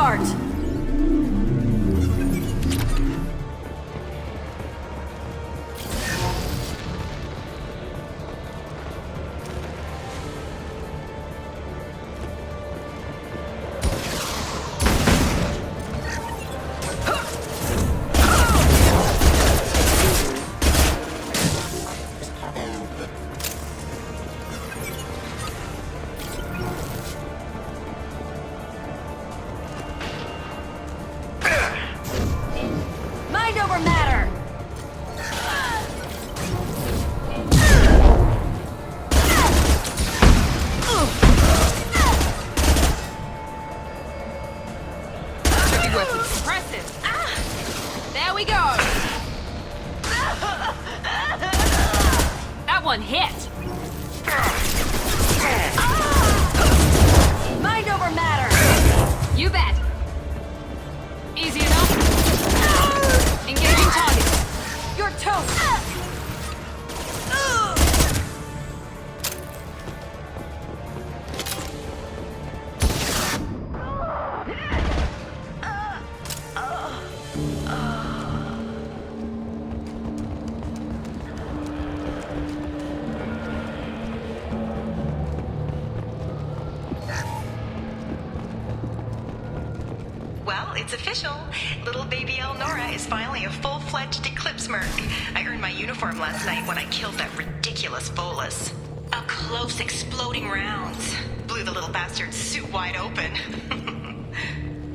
start! One hit! Mind over matter! You bet! Easy enough? Engaging target! You're toast! It's official. Little baby Elnora is finally a full-fledged Eclipse merc. I earned my uniform last night when I killed that ridiculous Volus. Up close, exploding rounds. Blew the little bastard's suit wide open.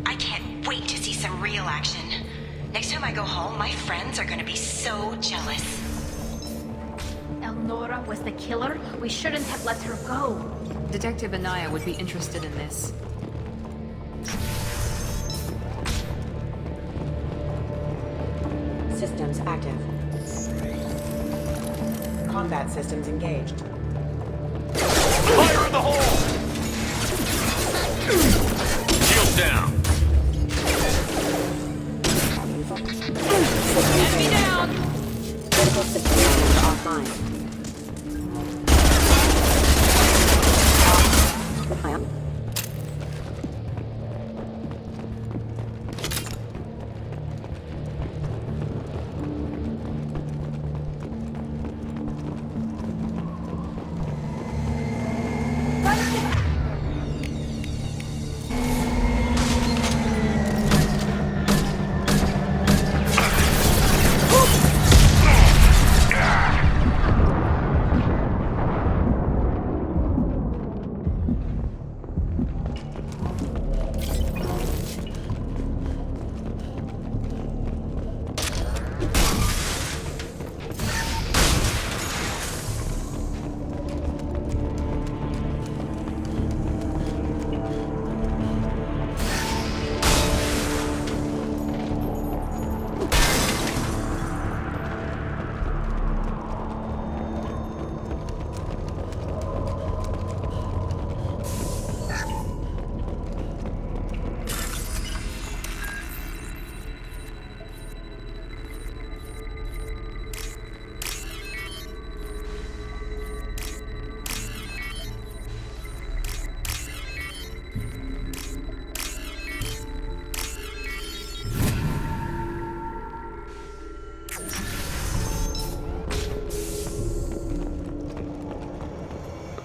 I can't wait to see some real action. Next time I go home, my friends are gonna be so jealous. Elnora was the killer? We shouldn't have let her go. Detective Anaya would be interested in this. Systems active. Combat systems engaged. Fire in the hole! Shields down. Enemy down! Critical systems offline.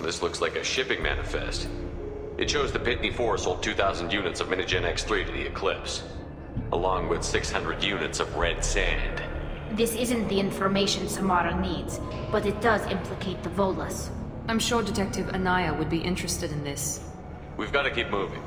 This looks like a shipping manifest. It shows the Pitney 4 sold 2,000 units of Minigen X3 to the Eclipse, along with 600 units of red sand. This isn't the information Samara needs, but it does implicate the Volus. I'm sure Detective Anaya would be interested in this. We've got to keep moving.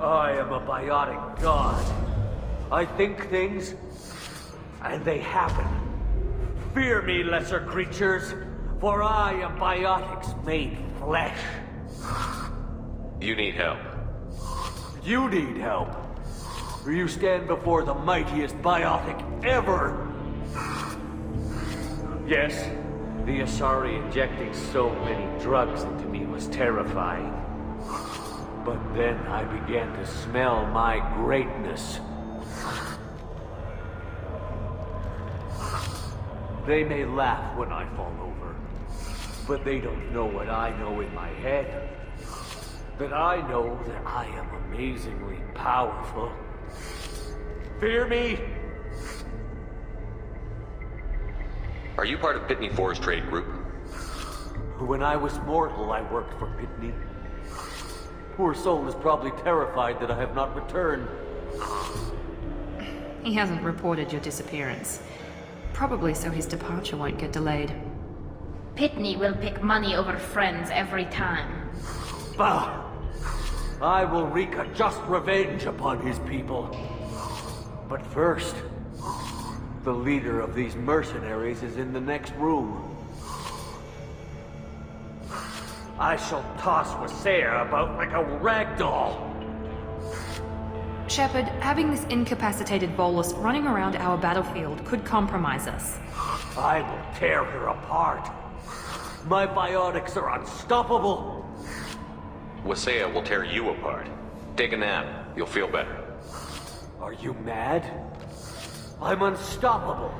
I am a biotic god. I think things, and they happen. Fear me, lesser creatures, for I am biotics made flesh. You need help. You need help, for you stand before the mightiest biotic ever. Yes, the Asari injecting so many drugs into me was was terrifying. But then I began to smell my greatness. They may laugh when I fall over, but they don't know what I know in my head. That I know that I am amazingly powerful. Fear me? Are you part of Pitney Four's trade group? When I was mortal, I worked for Pitney. Poor soul is probably terrified that I have not returned. He hasn't reported your disappearance. Probably so his departure won't get delayed. Pitney will pick money over friends every time. Bah! I will wreak a just revenge upon his people. But first, the leader of these mercenaries is in the next room. I shall toss Wasea about like a rag doll. Shepard, having this incapacitated bolus running around our battlefield could compromise us. I will tear her apart. My biotics are unstoppable. Wasea will tear you apart. Take a nap. You'll feel better. Are you mad? I'm unstoppable.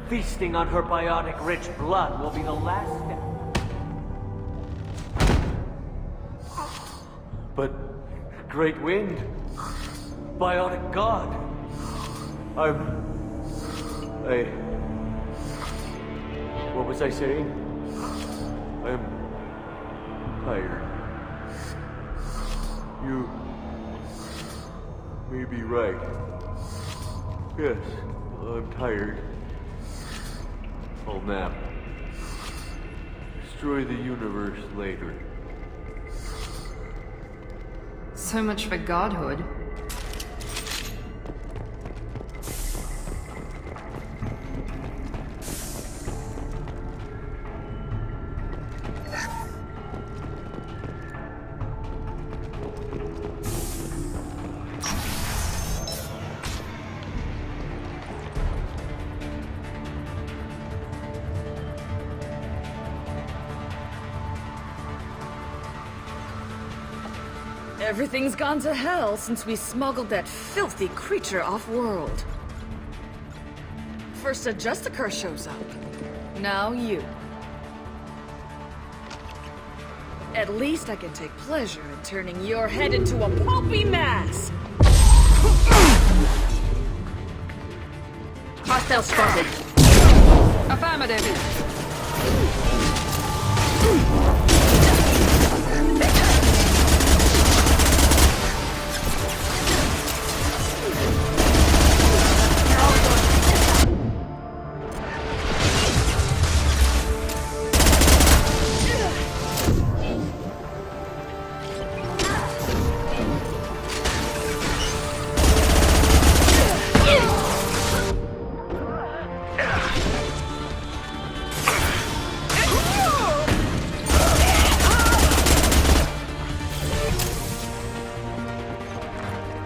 Feasting on her biotic-rich blood will be the last step. But Great Wind, Biotic God, what was I saying? I'm tired. You may be right. Yes, I'm tired. I'll nap. Destroy the universe later. So much for godhood. Everything's gone to hell since we smuggled that filthy creature off-world. First a Justicar shows up. Now you. At least I can take pleasure in turning your head into a pulpy mass! Hostile spotted. Affirmative.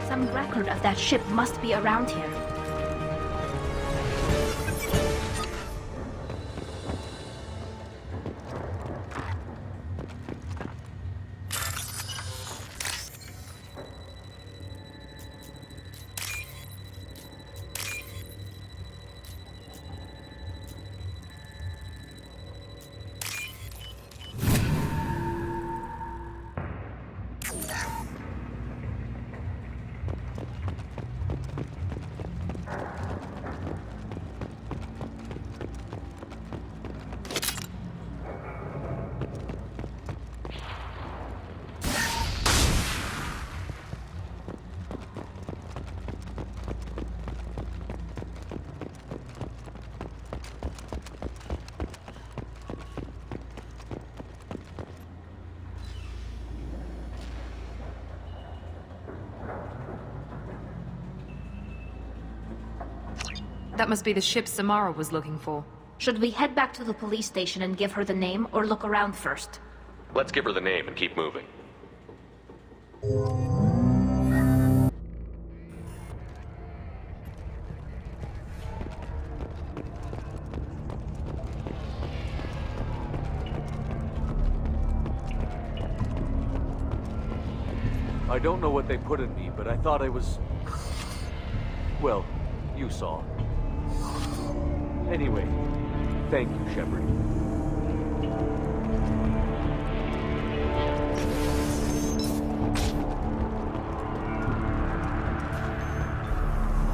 Some record of that ship must be around here. That must be the ship Samara was looking for. Should we head back to the police station and give her the name, or look around first? Let's give her the name and keep moving. I don't know what they put in me, but I thought I was... Well, you saw. Anyway, thank you, Shepard.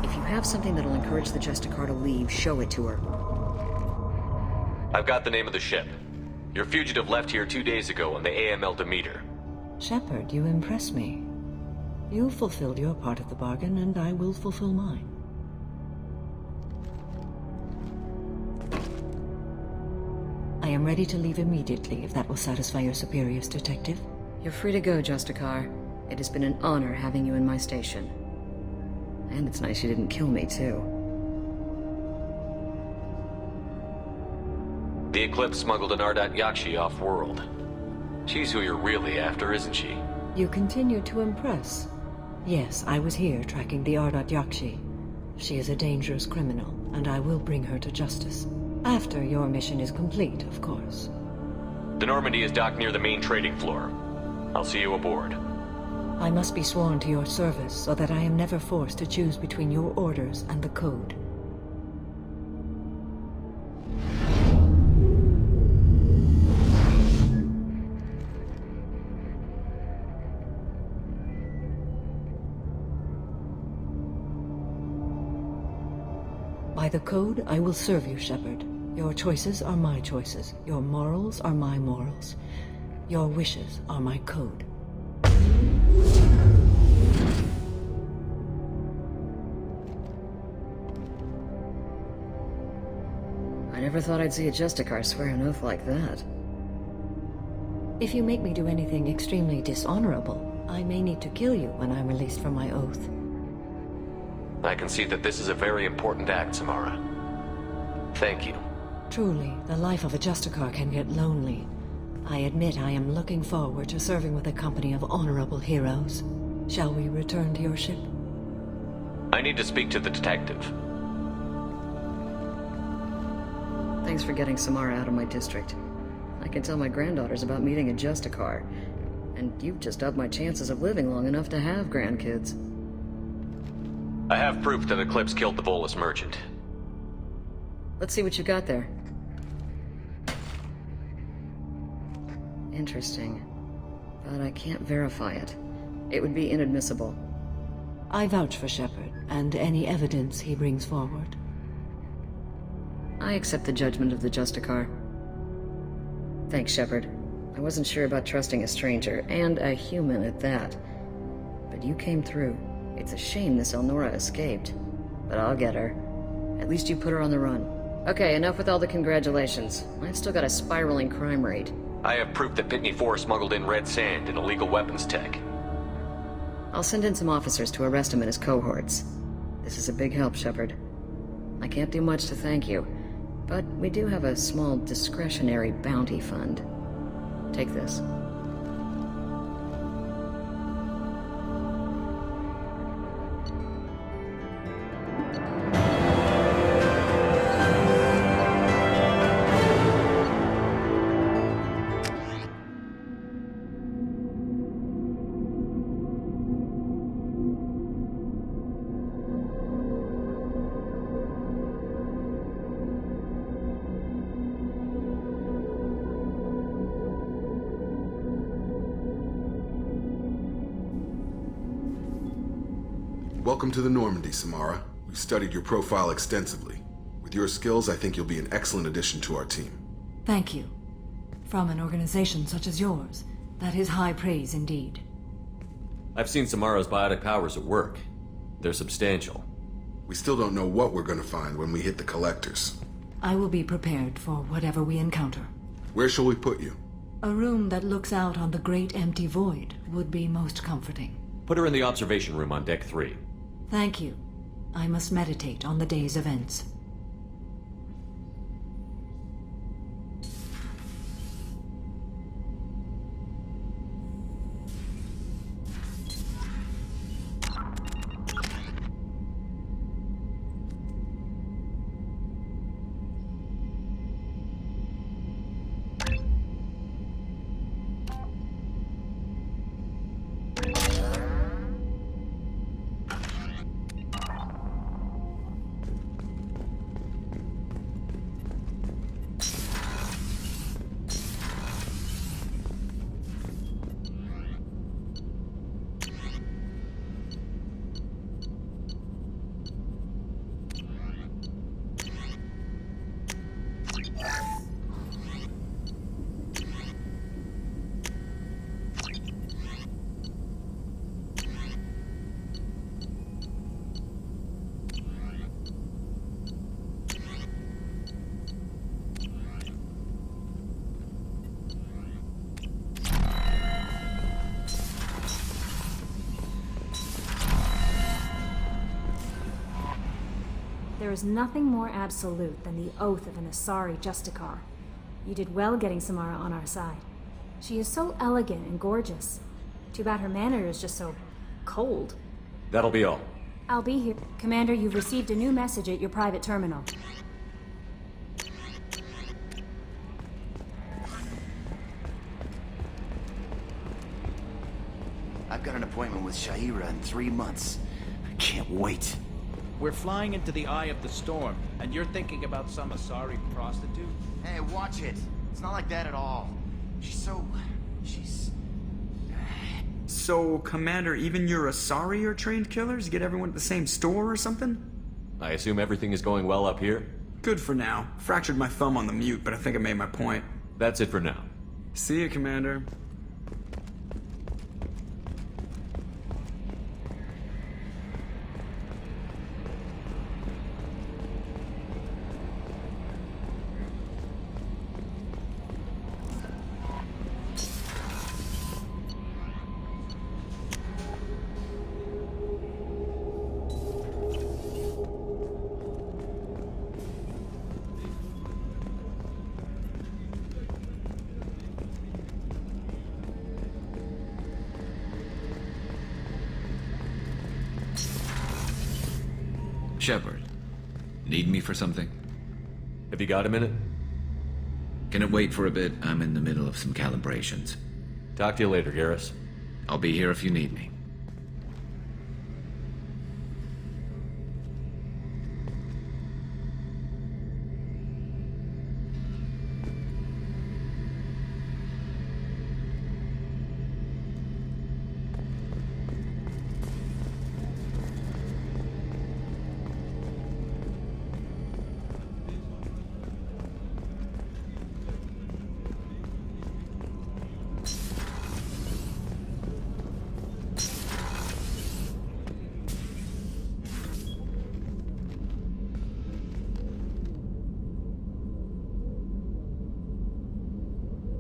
If you have something that'll encourage the Justicar to leave, show it to her. I've got the name of the ship. Your fugitive left here 2 days ago on the AML Demeter. Shepard, you impress me. You fulfilled your part of the bargain, and I will fulfill mine. I am ready to leave immediately, if that will satisfy your superiors, Detective. You're free to go, Justicar. It has been an honor having you in my station. And it's nice you didn't kill me, too. The Eclipse smuggled an Ardat Yakshi off-world. She's who you're really after, isn't she? You continue to impress. Yes, I was here tracking the Ardat Yakshi. She is a dangerous criminal, and I will bring her to justice. After your mission is complete, of course. The Normandy is docked near the main trading floor. I'll see you aboard. I must be sworn to your service so that I am never forced to choose between your orders and the Code. By the Code, I will serve you, Shepard. Your choices are my choices. Your morals are my morals. Your wishes are my code. I never thought I'd see a Justicar swear an oath like that. If you make me do anything extremely dishonorable, I may need to kill you when I'm released from my oath. I can see that this is a very important act, Samara. Thank you. Truly, the life of a Justicar can get lonely. I admit I am looking forward to serving with a company of honorable heroes. Shall we return to your ship? I need to speak to the detective. Thanks for getting Samara out of my district. I can tell my granddaughters about meeting a Justicar. And you've just upped my chances of living long enough to have grandkids. I have proof that Eclipse killed the Volus merchant. Let's see what you got there. Interesting. But I can't verify it. It would be inadmissible. I vouch for Shepard, and any evidence he brings forward. I accept the judgment of the Justicar. Thanks, Shepard. I wasn't sure about trusting a stranger, and a human at that. But you came through. It's a shame this Elnora escaped. But I'll get her. At least you put her on the run. Okay, enough with all the congratulations. I've still got a spiraling crime rate. I have proof that Pitney 4 smuggled in red sand and illegal weapons tech. I'll send in some officers to arrest him and his cohorts. This is a big help, Shepard. I can't do much to thank you, but we do have a small discretionary bounty fund. Take this. Welcome to the Normandy, Samara. We've studied your profile extensively. With your skills, I think you'll be an excellent addition to our team. Thank you. From an organization such as yours, that is high praise indeed. I've seen Samara's biotic powers at work. They're substantial. We still don't know what we're going to find when we hit the collectors. I will be prepared for whatever we encounter. Where shall we put you? A room that looks out on the great empty void would be most comforting. Put her in the observation room on Deck 3. Thank you. I must meditate on the day's events. There is nothing more absolute than the oath of an Asari Justicar. You did well getting Samara on our side. She is so elegant and gorgeous. Too bad her manner is just so cold. That'll be all. I'll be here. Commander, you've received a new message at your private terminal. I've got an appointment with Shaira in 3 months. I can't wait. We're flying into the eye of the storm, and you're thinking about some Asari prostitute? Hey, watch it. It's not like that at all. She's... So, Commander, even your Asari are trained killers? Get everyone at the same store or something? I assume everything is going well up here? Good for now. Fractured my thumb on the mute, but I think I made my point. That's it for now. See you, Commander. Shepard, need me for something? Have you got a minute? Can it wait for a bit? I'm in the middle of some calibrations. Talk to you later, Garrus. I'll be here if you need me.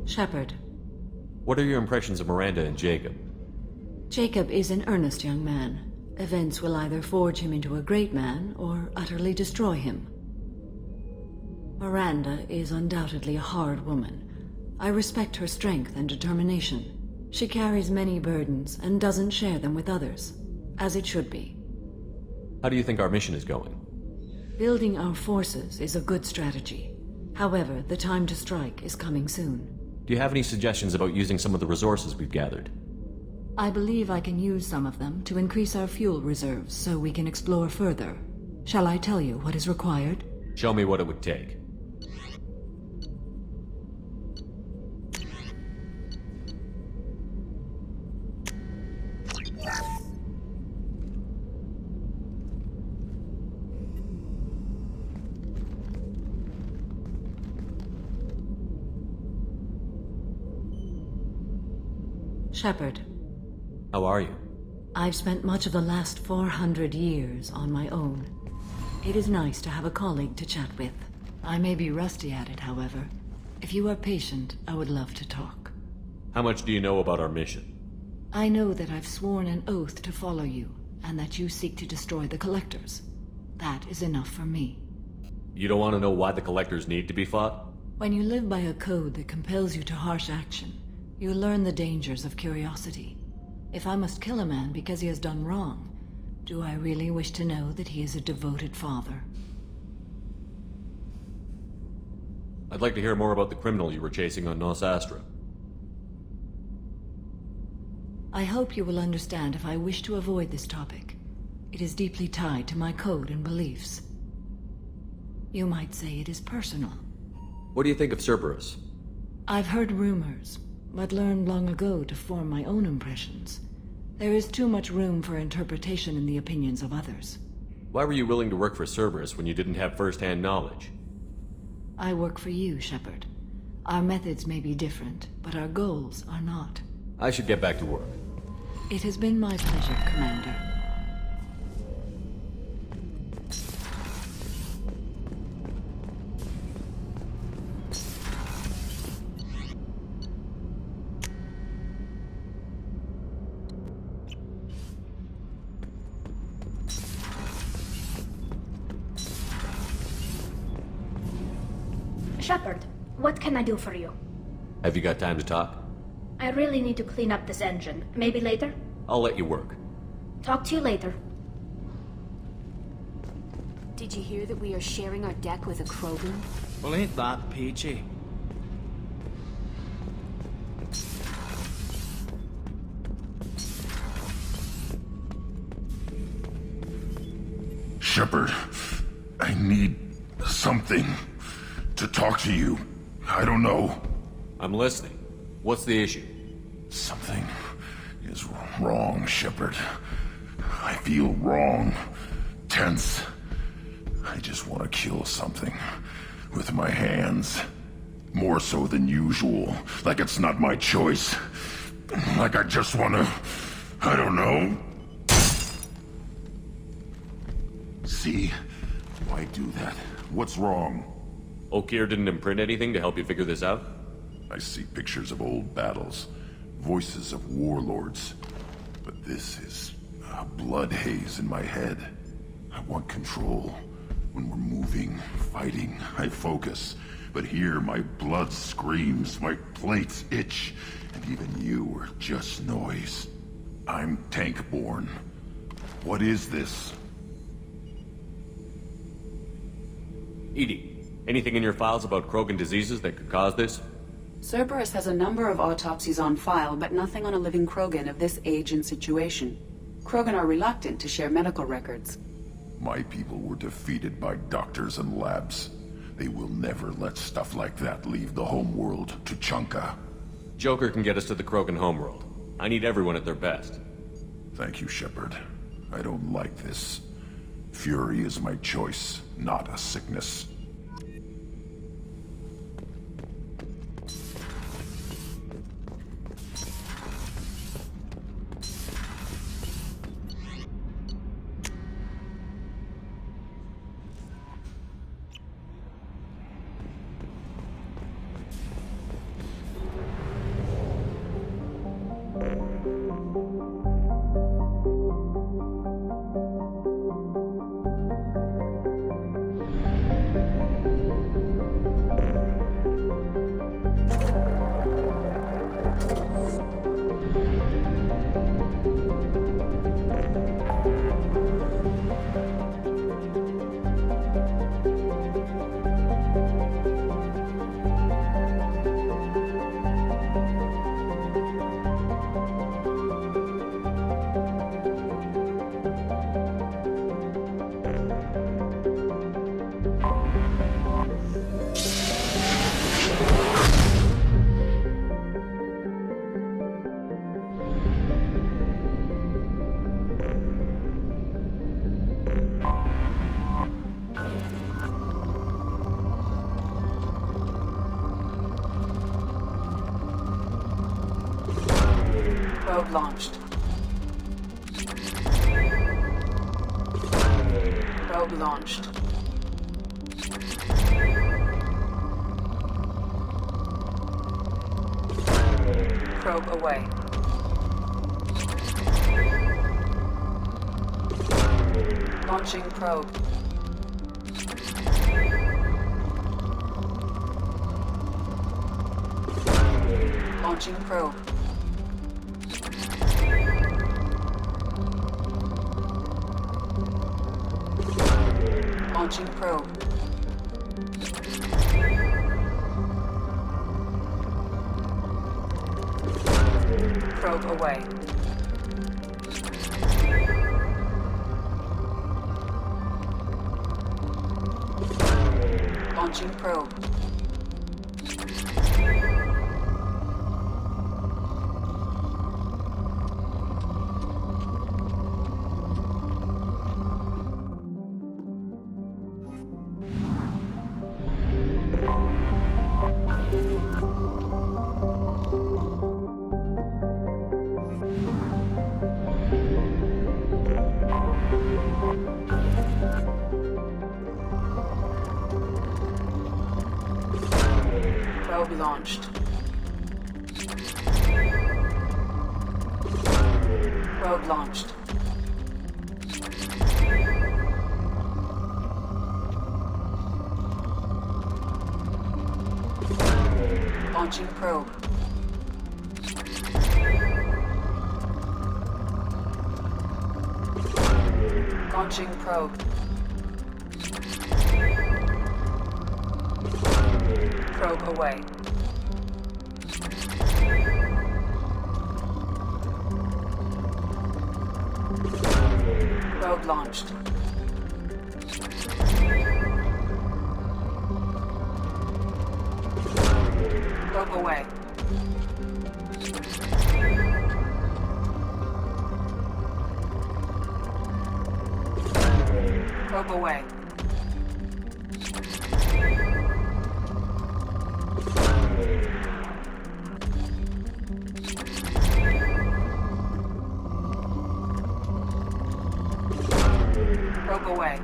Shepard. What are your impressions of Miranda and Jacob? Jacob is an earnest young man. Events will either forge him into a great man or utterly destroy him. Miranda is undoubtedly a hard woman. I respect her strength and determination. She carries many burdens and doesn't share them with others, as it should be. How do you think our mission is going? Building our forces is a good strategy. However, the time to strike is coming soon. Do you have any suggestions about using some of the resources we've gathered? I believe I can use some of them to increase our fuel reserves so we can explore further. Shall I tell you what is required? Show me what it would take. Shepard. How are you? I've spent much of the last 400 years on my own. It is nice to have a colleague to chat with. I may be rusty at it, however. If you are patient, I would love to talk. How much do you know about our mission? I know that I've sworn an oath to follow you, and that you seek to destroy the Collectors. That is enough for me. You don't want to know why the Collectors need to be fought? When you live by a code that compels you to harsh action, you learn the dangers of curiosity. If I must kill a man because he has done wrong, do I really wish to know that he is a devoted father? I'd like to hear more about the criminal you were chasing on Nos Astra. I hope you will understand if I wish to avoid this topic. It is deeply tied to my code and beliefs. You might say it is personal. What do you think of Cerberus? I've heard rumors, but learned long ago to form my own impressions. There is too much room for interpretation in the opinions of others. Why were you willing to work for Cerberus when you didn't have first-hand knowledge? I work for you, Shepard. Our methods may be different, but our goals are not. I should get back to work. It has been my pleasure, Commander. Shepard, what can I do for you? Have you got time to talk? I really need to clean up this engine. Maybe later? I'll let you work. Talk to you later. Did you hear that we are sharing our deck with a Krogan? Well, ain't that peachy? Shepard, I need something to talk to you. I don't know. I'm listening. What's the issue? Something is wrong, Shepard. I feel wrong, tense. I just want to kill something with my hands. More so than usual. Like it's not my choice. Like I just want to... I don't know. See? Why do that? What's wrong? Okeer didn't imprint anything to help you figure this out? I see pictures of old battles. Voices of warlords. But this is a blood haze in my head. I want control. When we're moving, fighting, I focus. But here, my blood screams, my plates itch, and even you are just noise. I'm tank-born. What is this? EDI, anything in your files about Krogan diseases that could cause this? Cerberus has a number of autopsies on file, but nothing on a living Krogan of this age and situation. Krogan are reluctant to share medical records. My people were defeated by doctors and labs. They will never let stuff like that leave the homeworld to Chunka. Joker can get us to the Krogan homeworld. I need everyone at their best. Thank you, Shepard. I don't like this. Fury is my choice, not a sickness. Probe launched. Probe launched. Probe away. Launching probe. Launching probe. Launching probe. Probe away. Launching probe. Probe launched. Probe launched. Launching probe. Launching probe. Probe away. Probe launched. Probe away. Probe away. Probe away.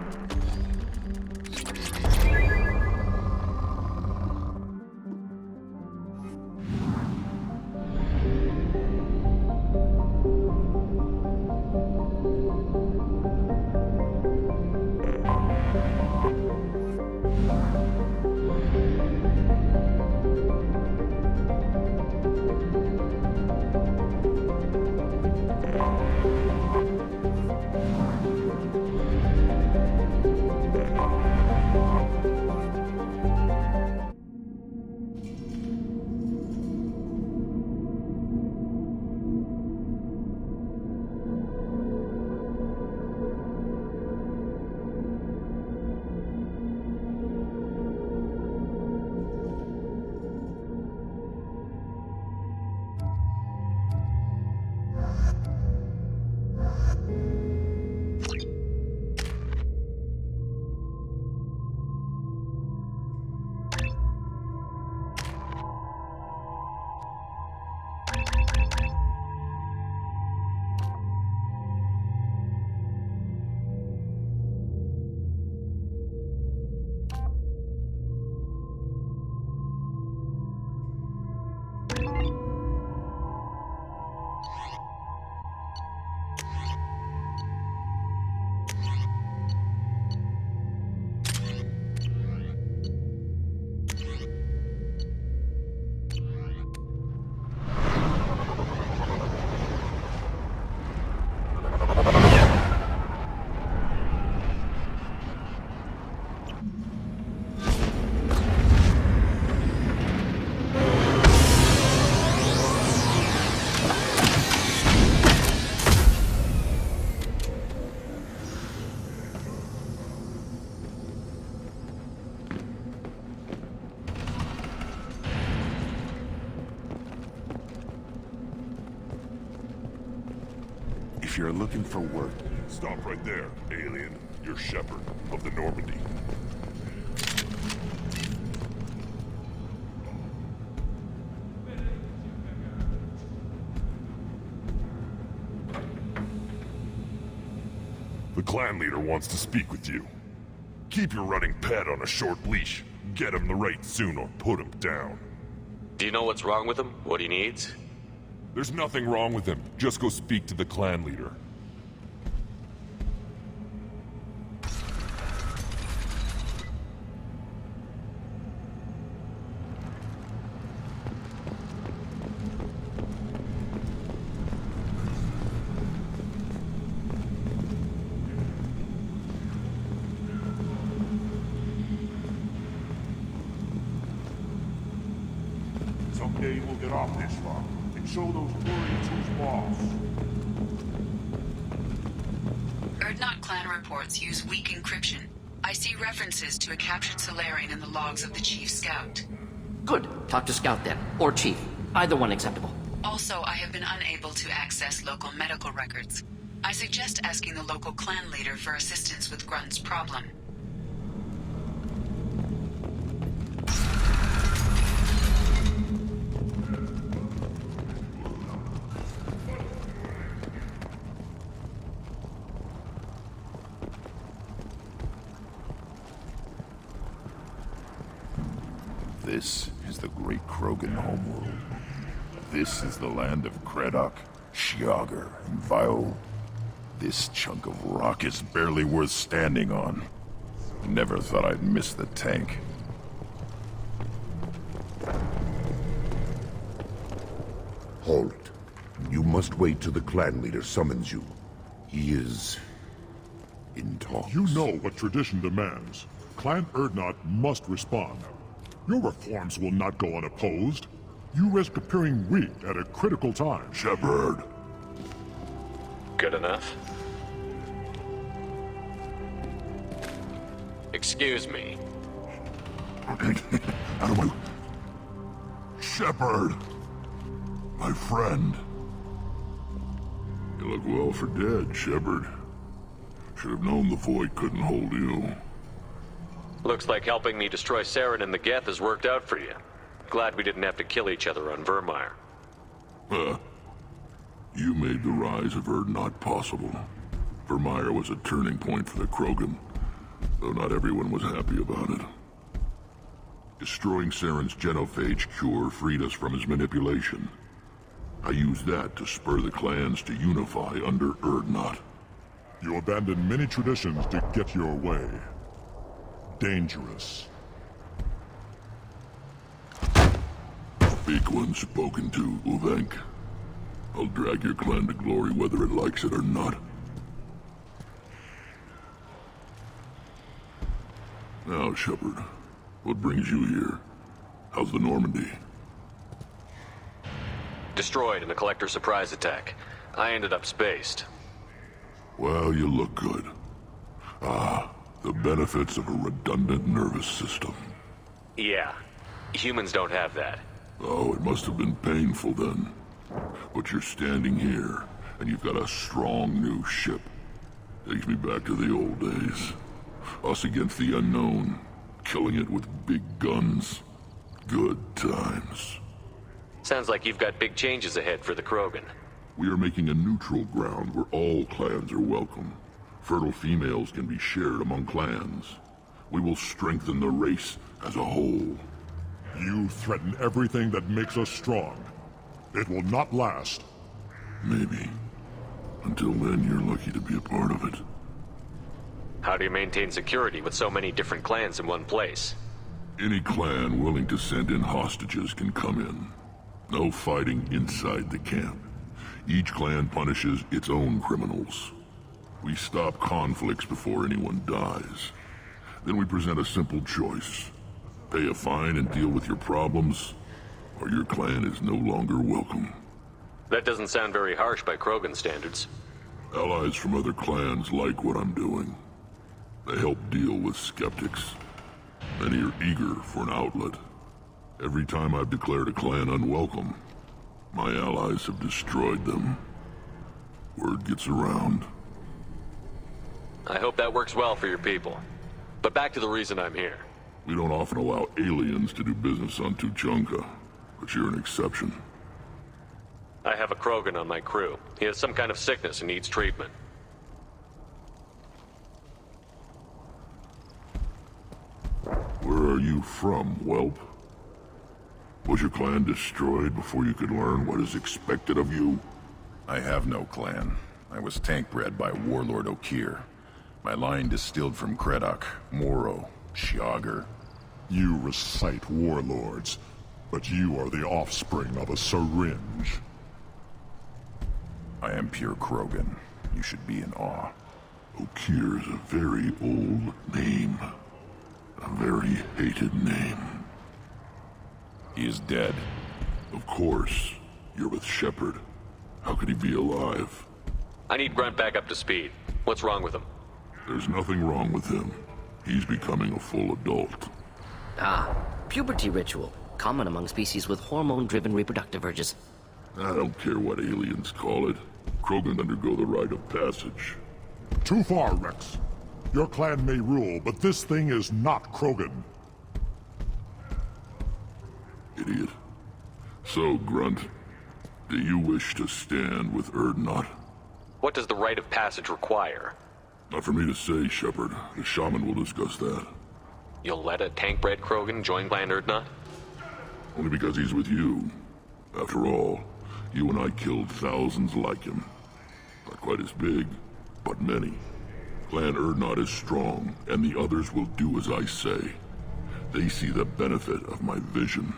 If you're looking for work, stop right there, alien. You're Shepard of the Normandy. The clan leader wants to speak with you. Keep your running pet on a short leash. Get him the right soon or put him down. Do you know what's wrong with him? What he needs? There's nothing wrong with him. Just go speak to the clan leader. Someday we'll get off this rock and show those warriors who's boss. Erdnot clan reports use weak encryption. I see references to a captured Solarian in the logs of the Chief Scout. Good. Talk to Scout then. Or Chief. Either one acceptable. Also, I have been unable to access local medical records. I suggest asking the local clan leader for assistance with Grunt's problem. This is the great Krogan homeworld. This is the land of Kredok, Shiagar, and Viol. This chunk of rock is barely worth standing on. Never thought I'd miss the tank. Halt. You must wait till the clan leader summons you. He is... in talks. You know what tradition demands. Clan Erdnot must respond. Your reforms will not go unopposed. You risk appearing weak at a critical time. Shepard. Good enough. Excuse me. Out of my... Shepard! My friend. You look well for dead, Shepard. Should have known the Void couldn't hold you. Looks like helping me destroy Saren and the Geth has worked out for you. Glad we didn't have to kill each other on Vermeer. You made the rise of Erdnot possible. Vermeer was a turning point for the Krogan, though not everyone was happy about it. Destroying Saren's genophage cure freed us from his manipulation. I used that to spur the clans to unify under Erdnot. You abandoned many traditions to get your way. Dangerous. Big one spoken to, Uvenk. I'll drag your clan to glory whether it likes it or not. Now, Shepard, what brings you here? How's the Normandy? Destroyed in a collector surprise attack. I ended up spaced. Well, you look good. Ah, the benefits of a redundant nervous system. Yeah. Humans don't have that. Oh, it must have been painful then. But you're standing here, and you've got a strong new ship. Takes me back to the old days. Us against the unknown, killing it with big guns. Good times. Sounds like you've got big changes ahead for the Krogan. We are making a neutral ground where all clans are welcome. Fertile females can be shared among clans. We will strengthen the race as a whole. You threaten everything that makes us strong. It will not last. Maybe. Until then, you're lucky to be a part of it. How do you maintain security with so many different clans in one place? Any clan willing to send in hostages can come in. No fighting inside the camp. Each clan punishes its own criminals. We stop conflicts before anyone dies. Then we present a simple choice. Pay a fine and deal with your problems, or your clan is no longer welcome. That doesn't sound very harsh by Krogan standards. Allies from other clans like what I'm doing. They help deal with skeptics. Many are eager for an outlet. Every time I've declared a clan unwelcome, my allies have destroyed them. Word gets around. I hope that works well for your people. But back to the reason I'm here. We don't often allow aliens to do business on Tuchanka, but you're an exception. I have a Krogan on my crew. He has some kind of sickness and needs treatment. Where are you from, whelp? Was your clan destroyed before you could learn what is expected of you? I have no clan. I was tank bred by Warlord Okir. My line distilled from Kredok, Moro, Shiagar. You recite warlords, but you are the offspring of a syringe. I am pure Krogan. You should be in awe. Okir is a very old name. A very hated name. He is dead. Of course. You're with Shepard. How could he be alive? I need Grunt back up to speed. What's wrong with him? There's nothing wrong with him. He's becoming a full adult. Ah, puberty ritual. Common among species with hormone-driven reproductive urges. I don't care what aliens call it. Krogan undergo the rite of passage. Too far, Rex. Your clan may rule, but this thing is not Krogan. Idiot. So, Grunt, do you wish to stand with Erdnot? What does the rite of passage require? Not for me to say, Shepard. The shaman will discuss that. You'll let a tank-bred Krogan join Clan Erdnot? Only because he's with you. After all, you and I killed thousands like him. Not quite as big, but many. Clan Erdnot is strong, and the others will do as I say. They see the benefit of my vision.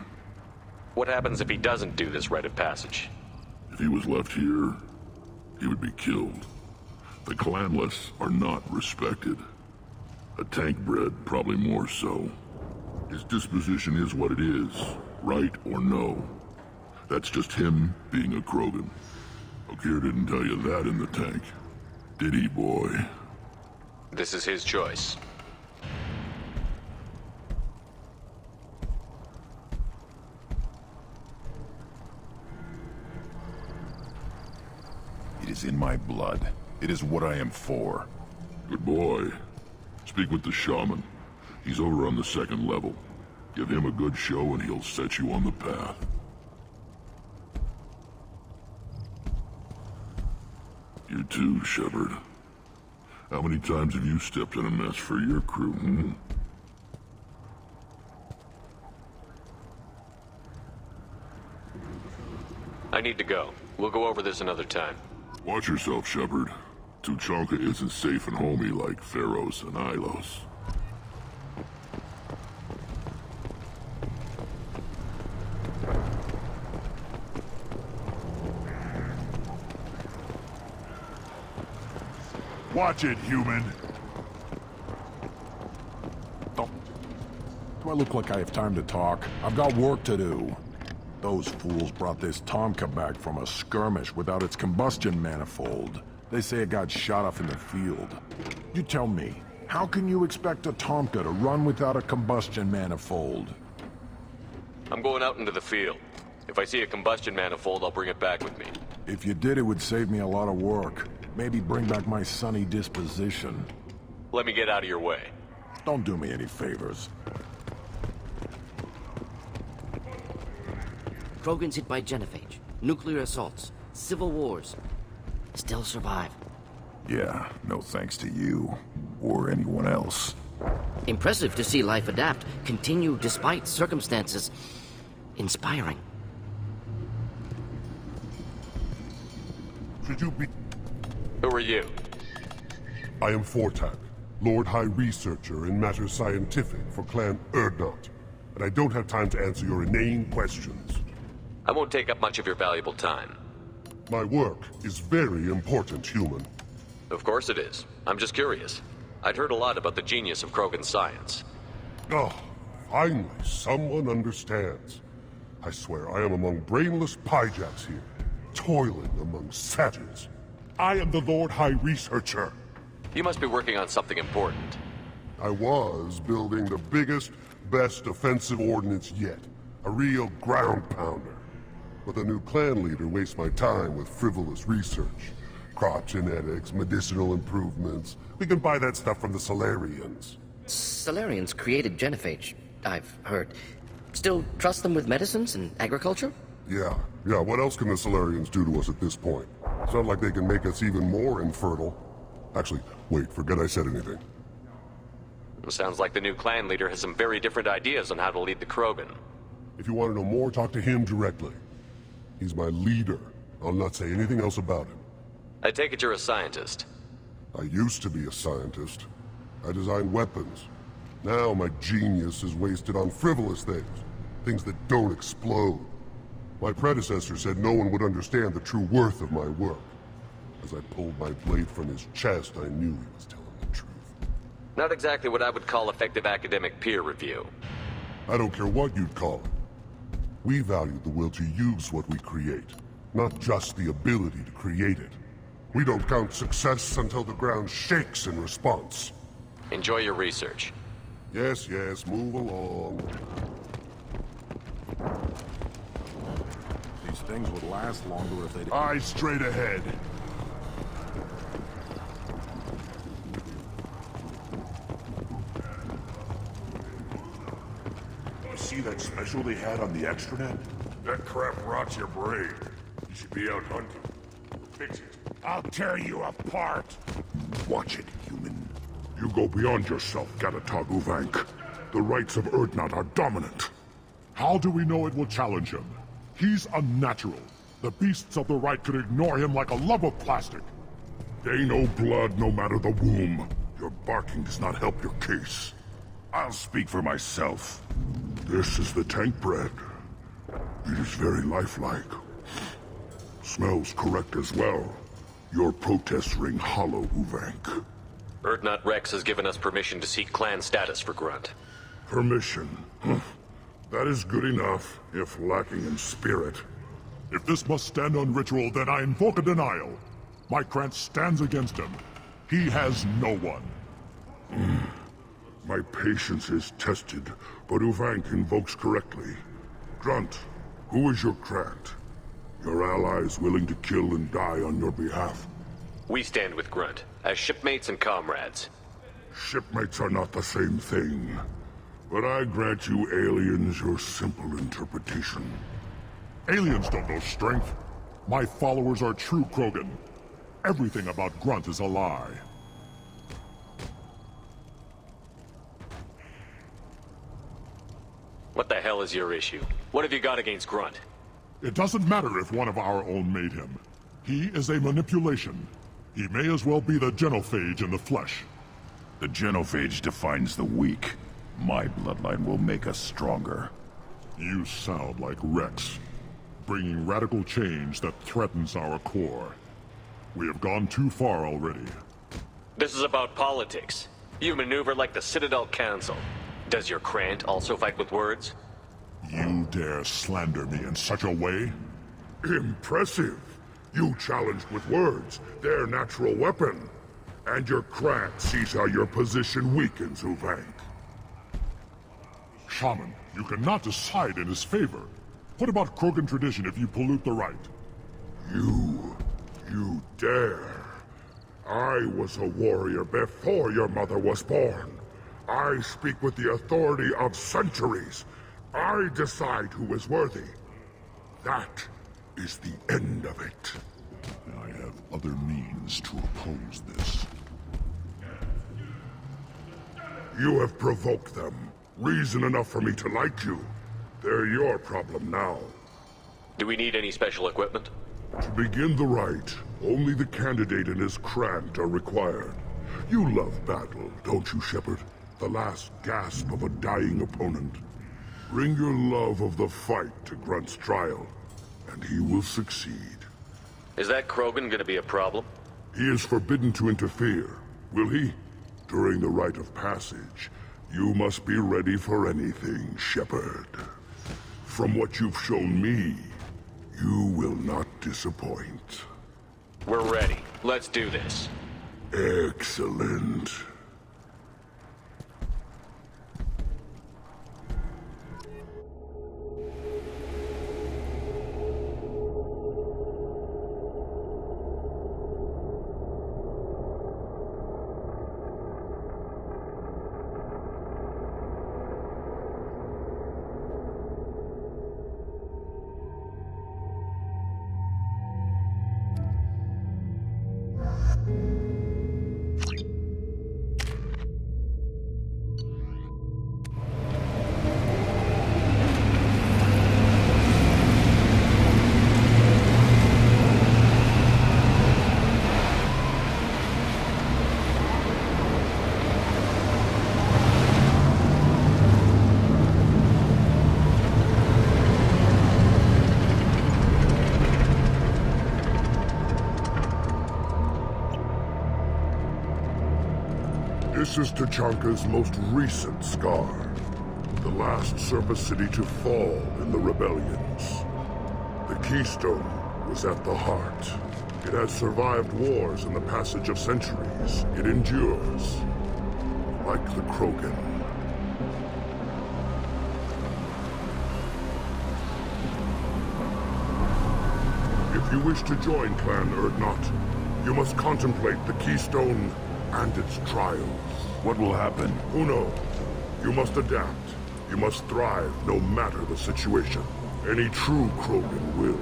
What happens if he doesn't do this rite of passage? If he was left here, he would be killed. The clanless are not respected. A tank bred, probably more so. His disposition is what it is, right or no. That's just him being a Krogan. Okeer didn't tell you that in the tank, did he, boy? This is his choice. It is in my blood. It is what I am for. Good boy. Speak with the shaman. He's over on the second level. Give him a good show and he'll set you on the path. You too, Shepard. How many times have you stepped in a mess for your crew, hmm? I need to go. We'll go over this another time. Watch yourself, Shepard. Tuchanka isn't safe and homey like Pharaohs and Ilos. Watch it, human. Do I look like I have time to talk? I've got work to do. Those fools brought this Tomka back from a skirmish without its combustion manifold. They say it got shot off in the field. You tell me, how can you expect a Tomka to run without a combustion manifold? I'm going out into the field. If I see a combustion manifold, I'll bring it back with me. If you did, it would save me a lot of work. Maybe bring back my sunny disposition. Let me get out of your way. Don't do me any favors. Krogans hit by genophage, nuclear assaults, civil wars. Still survive. Yeah, no thanks to you. Or anyone else. Impressive to see life adapt, continue despite circumstances. Inspiring. Should you be... Who are you? I am Fortak, Lord High Researcher in matters scientific for Clan Urdnot, and I don't have time to answer your inane questions. I won't take up much of your valuable time. My work is very important, human. Of course it is. I'm just curious. I'd heard a lot about the genius of Krogan science. Oh, finally, someone understands. I swear I am among brainless pyjaks here, toiling among savages. I am the Lord High Researcher. You must be working on something important. I was building the biggest, best offensive ordnance yet. A real ground pounder. But the new clan leader wastes my time with frivolous research. Crop genetics, medicinal improvements. We can buy that stuff from the Solarians. Solarians created genophage, I've heard. Still trust them with medicines and agriculture? Yeah. What else can the Solarians do to us at this point? It's not like they can make us even more infertile. Actually, wait, forget I said anything. Sounds like the new clan leader has some very different ideas on how to lead the Krogan. If you want to know more, talk to him directly. He's my leader. I'll not say anything else about him. I take it you're a scientist. I used to be a scientist. I designed weapons. Now my genius is wasted on frivolous things. Things that don't explode. My predecessor said no one would understand the true worth of my work. As I pulled my blade from his chest, I knew he was telling the truth. Not exactly what I would call effective academic peer review. I don't care what you'd call it. We value the will to use what we create, not just the ability to create it. We don't count success until the ground shakes in response. Enjoy your research. Yes, move along. These things would last longer if they'd... Eyes straight ahead. You see that special they had on the extranet? That crap rots your brain. You should be out hunting. Fix it. I'll tear you apart! Watch it, human. You go beyond yourself, Gatatog Uvank. The rights of Urdnot are dominant. How do we know it will challenge him? He's unnatural. The beasts of the right could ignore him like a lump of plastic. They know blood no matter the womb. Your barking does not help your case. I'll speak for myself. This is the tank bread. It is very lifelike. Smells correct as well. Your protests ring hollow, Uvank. Urdnot Rex has given us permission to seek clan status for Grunt. Permission? That is good enough, if lacking in spirit. If this must stand on ritual, then I invoke a denial. My Krant stands against him. He has no one. My patience is tested, but Uvank invokes correctly. Grunt, who is your Krant? Your allies willing to kill and die on your behalf? We stand with Grunt, as shipmates and comrades. Shipmates are not the same thing. But I grant you aliens your simple interpretation. Aliens don't know strength. My followers are true Krogan. Everything about Grunt is a lie. What the hell is your issue? What have you got against Grunt? It doesn't matter if one of our own made him. He is a manipulation. He may as well be the genophage in the flesh. The genophage defines the weak. My bloodline will make us stronger. You sound like Rex, bringing radical change that threatens our core. We have gone too far already. This is about politics. You maneuver like the Citadel Council. Does your Krant also fight with words? You dare slander me in such a way? Impressive. You challenged with words, their natural weapon. And your Krant sees how your position weakens, Uvank. Shaman, you cannot decide in his favor. What about Krogan tradition if you pollute the rite? You dare. I was a warrior before your mother was born. I speak with the authority of centuries. I decide who is worthy. That is the end of it. I have other means to oppose this. You have provoked them. Reason enough for me to like you. They're your problem now. Do we need any special equipment? To begin the rite, only the candidate and his Krant are required. You love battle, don't you, Shepard? The last gasp of a dying opponent. Bring your love of the fight to Grunt's trial, and he will succeed. Is that Krogan gonna be a problem? He is forbidden to interfere, will he? During the rite of passage, you must be ready for anything, Shepard. From what you've shown me, you will not disappoint. We're ready. Let's do this. Excellent. This is Tachanka's most recent scar. The last surface city to fall in the rebellions. The Keystone was at the heart. It has survived wars and the passage of centuries. It endures. Like the Krogan. If you wish to join Clan Urdnot, you must contemplate the Keystone and its trials. What will happen? Who knows? You must adapt. You must thrive no matter the situation. Any true Krogan will.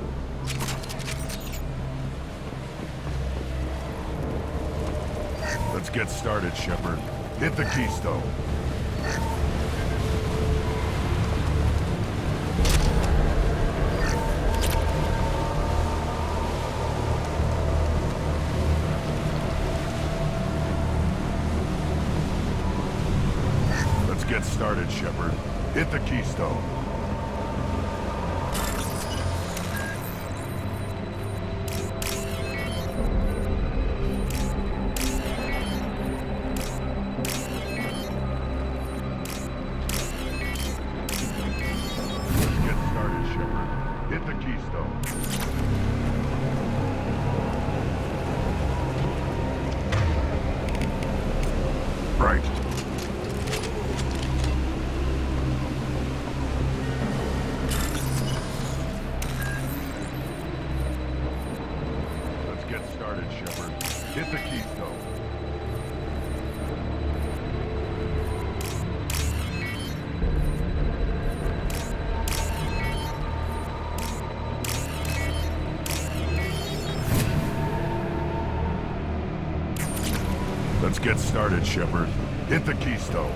Let's get started, Shepard. Hit the Keystone. Get started, Shepard. Hit the Keystone. Right. Let's get started, Shepard. Hit the keystone. Let's get started, Shepard. Hit the keystone.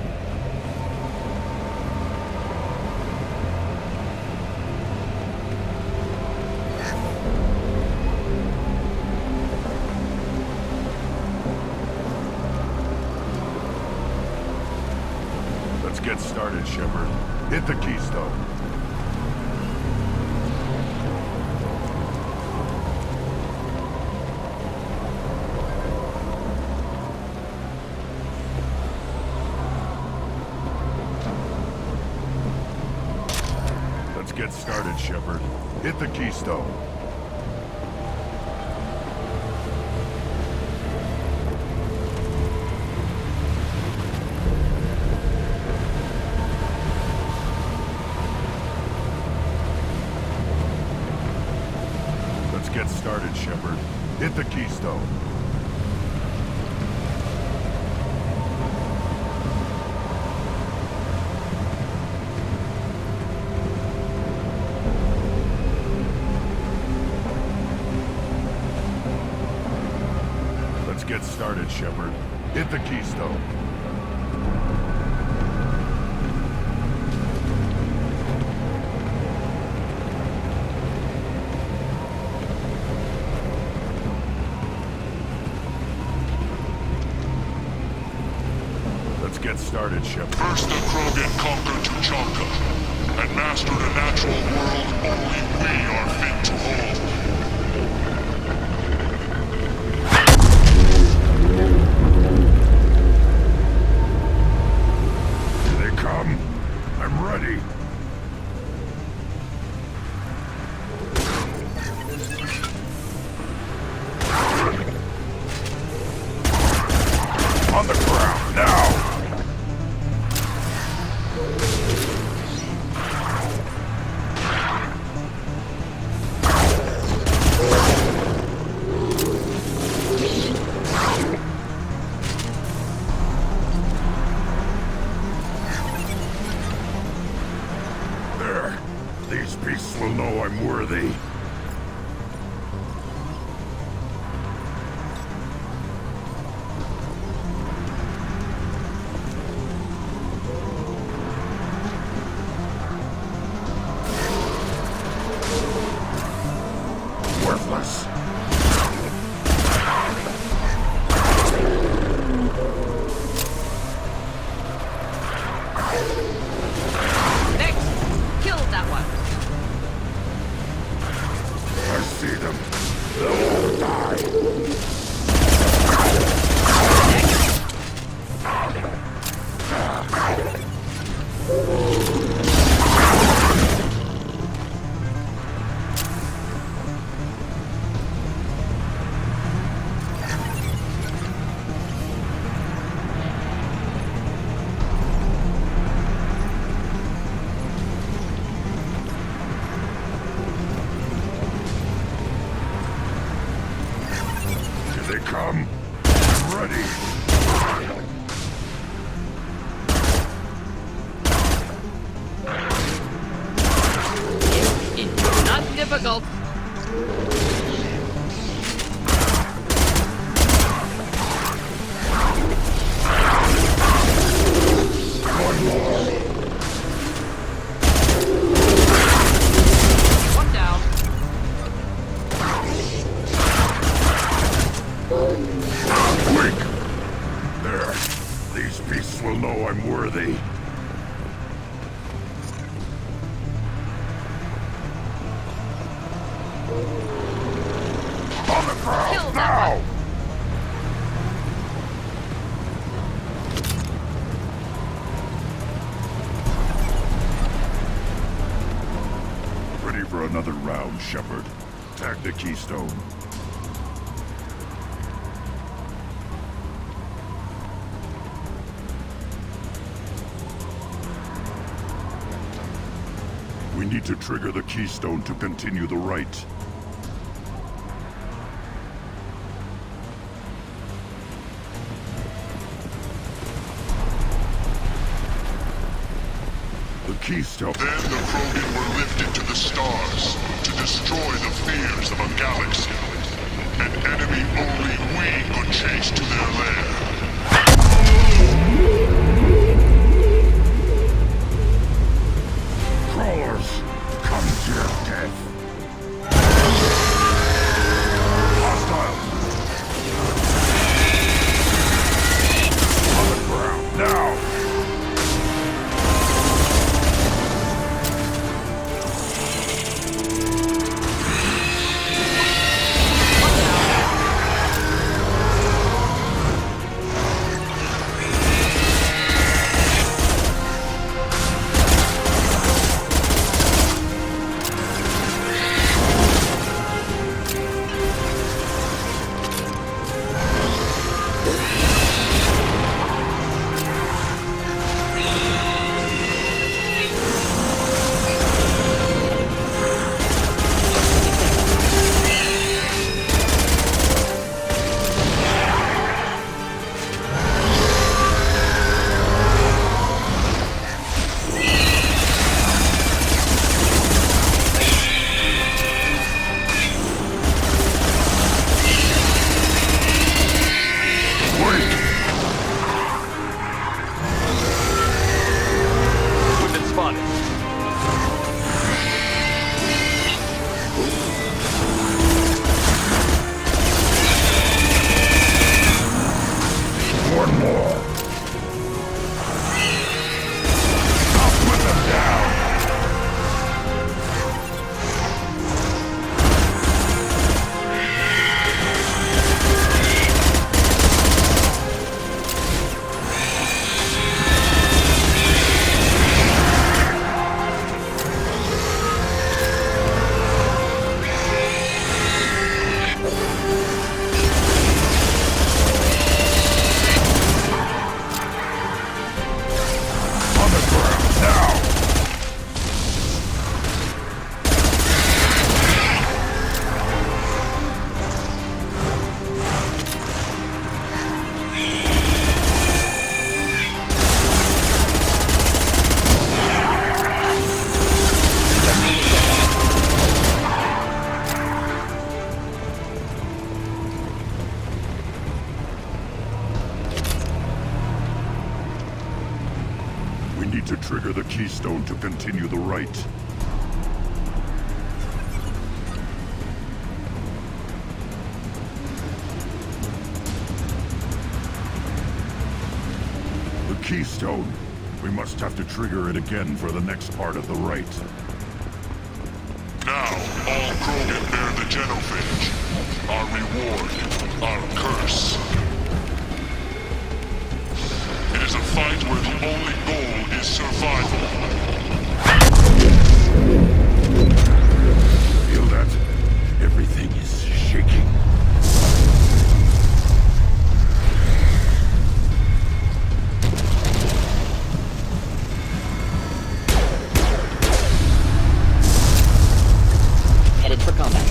Let's get started, Shepard. Hit the keystone. Let's get started, Shepard. Hit the keystone. Let's get started, Shepard. Hit the keystone. Let's get started, Shepard. Hit the keystone. Let's get started, Shepard. First the Krogan conquered Tuchanka, and mastered a natural world only we are fit to hold. Here they come. I'm ready. On the ground, now! There. These beasts will know I'm worthy. Worthless. Next! Kill that one! I see them. They'll all die. Here they come. I'm ready. It's not difficult. One down. Quick! There. These beasts will know I'm worthy. On the ground, Kill that now! Ready for another round, Shepard. Tag the keystone. need to trigger the keystone to continue the rite. The keystone. Then the Krogan were lifted to the stars to destroy the fears of a galaxy. An enemy only we could chase to their lair. Crawlers, come to your death. Hostiles! On the ground, now! To trigger the keystone to continue the rite. The keystone. We must have to trigger it again for the next part of the rite. Now, all Krogan bear the genophage. Our reward, our curse. It is a fight where the only goal is survival. Feel that? Everything is shaking. Headed for combat.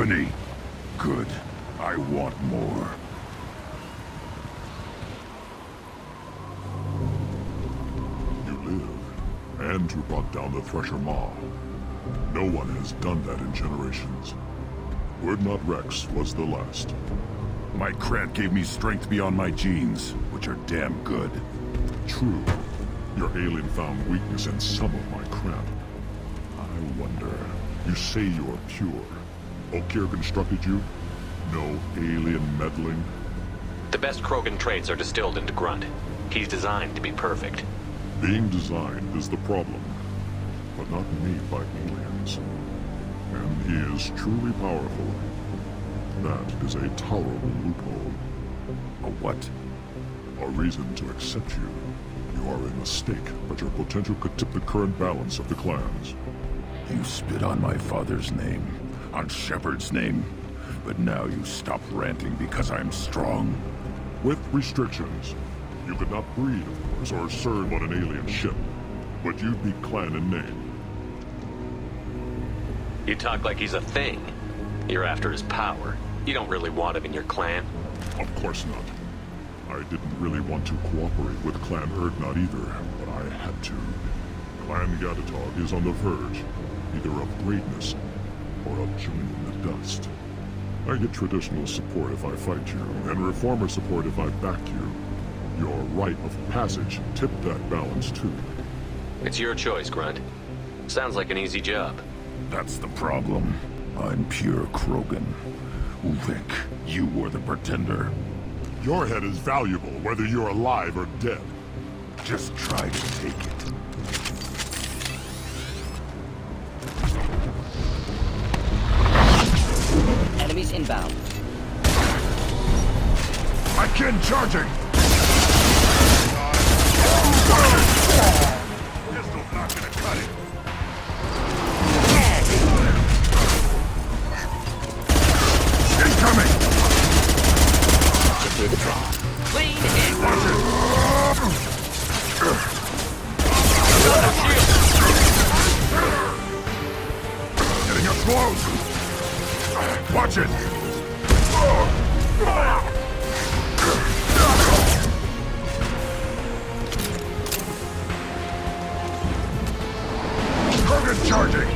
company. Good. I want more. You live, and you brought down the Thresher Maw. No one has done that in generations. Wordnot Rex was the last. My cred gave me strength beyond my genes, which are damn good. True. Your alien found weakness in some of my crap. I wonder... You say you're pure. Okier constructed you? No alien meddling? The best Krogan traits are distilled into Grunt. He's designed to be perfect. Being designed is the problem, but not made by aliens. And he is truly powerful. That is a tolerable loophole. A what? A reason to accept you. You are a mistake, but your potential could tip the current balance of the clans. You spit on my father's name, on Shepard's name, but now you stop ranting because I'm strong. With restrictions. You could not breed, of course, or serve on an alien ship, but you'd be clan in name. You talk like he's a thing. You're after his power. You don't really want him in your clan. Of course not. I didn't really want to cooperate with Clan Erdnot either, but I had to. Clan Gatatog is on the verge, either of greatness or of joining the dust. I get traditional support if I fight you, and reformer support if I back you. Your rite of passage tipped that balance too. It's your choice, Grunt. Sounds like an easy job. That's the problem. I'm pure Krogan. Ulvik, you were the pretender. Your head is valuable, whether you're alive or dead. Just try to take it. Enemies inbound. My kin charging! Pistol's not gonna cut it. Incoming! Lean in. Watch it! Getting up close! Watch it! Krogan charging!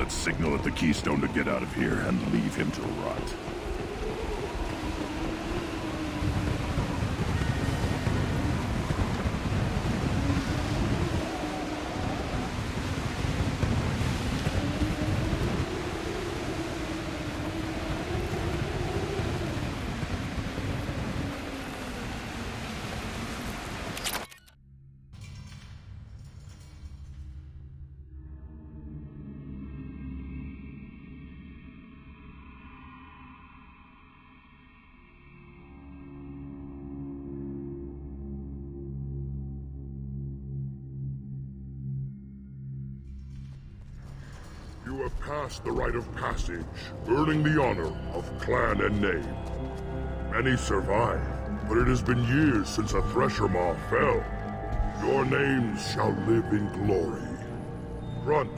Signal at the Keystone to get out of here and leave him to rot. You have passed the rite of passage, earning the honor of clan and name. Many survive, but it has been years since a Thresher Maw fell. Your names shall live in glory. Grunt,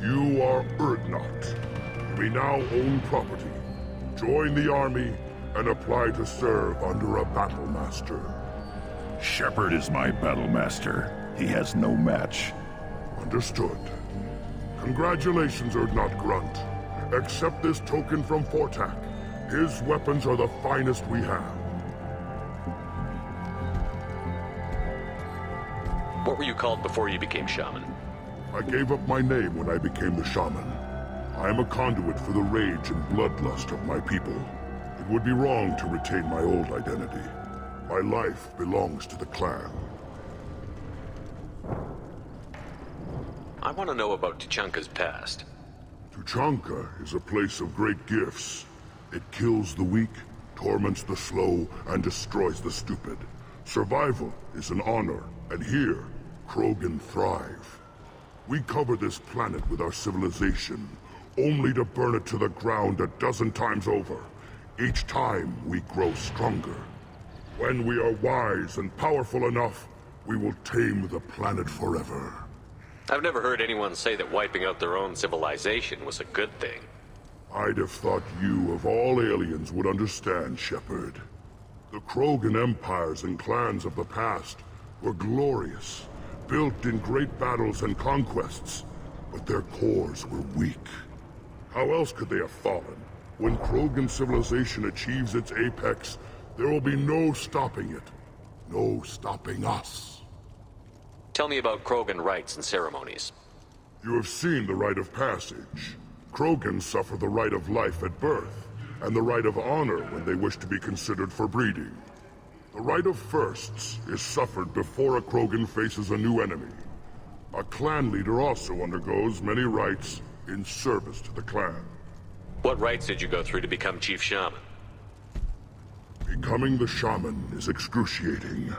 you are Erdnot. We now own property. Join the army and apply to serve under a battle master. Shepard is my battle master. He has no match. Understood. Congratulations, Erdnot Grunt. Accept this token from Fortak. His weapons are the finest we have. What were you called before you became shaman? I gave up my name when I became the shaman. I am a conduit for the rage and bloodlust of my people. It would be wrong to retain my old identity. My life belongs to the clan. I want to know about Tuchanka's past. Tuchanka is a place of great gifts. It kills the weak, torments the slow, and destroys the stupid. Survival is an honor, and here, Krogan thrive. We cover this planet with our civilization, only to burn it to the ground a dozen times over. Each time, we grow stronger. When we are wise and powerful enough, we will tame the planet forever. I've never heard anyone say that wiping out their own civilization was a good thing. I'd have thought you, of all aliens, would understand, Shepard. The Krogan empires and clans of the past were glorious, built in great battles and conquests, but their cores were weak. How else could they have fallen? When Krogan civilization achieves its apex, there will be no stopping it. No stopping us. Tell me about Krogan rites and ceremonies. You have seen the rite of passage. Krogans suffer the rite of life at birth, and the rite of honor when they wish to be considered for breeding. The rite of firsts is suffered before a Krogan faces a new enemy. A clan leader also undergoes many rites in service to the clan. What rites did you go through to become Chief Shaman? Becoming the shaman is excruciating.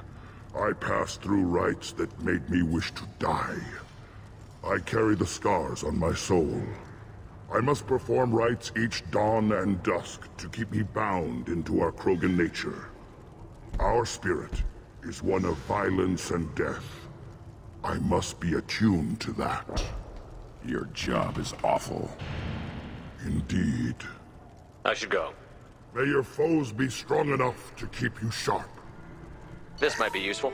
I passed through rites that made me wish to die. I carry the scars on my soul. I must perform rites each dawn and dusk to keep me bound into our Krogan nature. Our spirit is one of violence and death. I must be attuned to that. Your job is awful. Indeed. I should go. May your foes be strong enough to keep you sharp. This might be useful.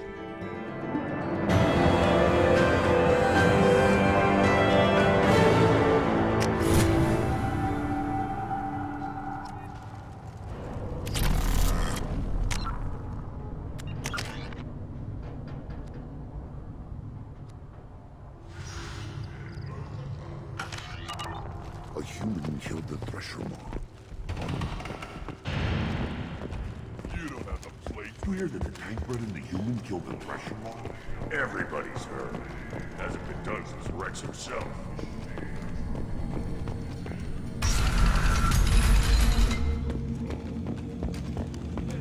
A human killed the Drrenchfort. You don't have the plate. You hear that the tank bred and the human killed the Drrenchfort? Everybody's heard. Hasn't been done since Rex himself.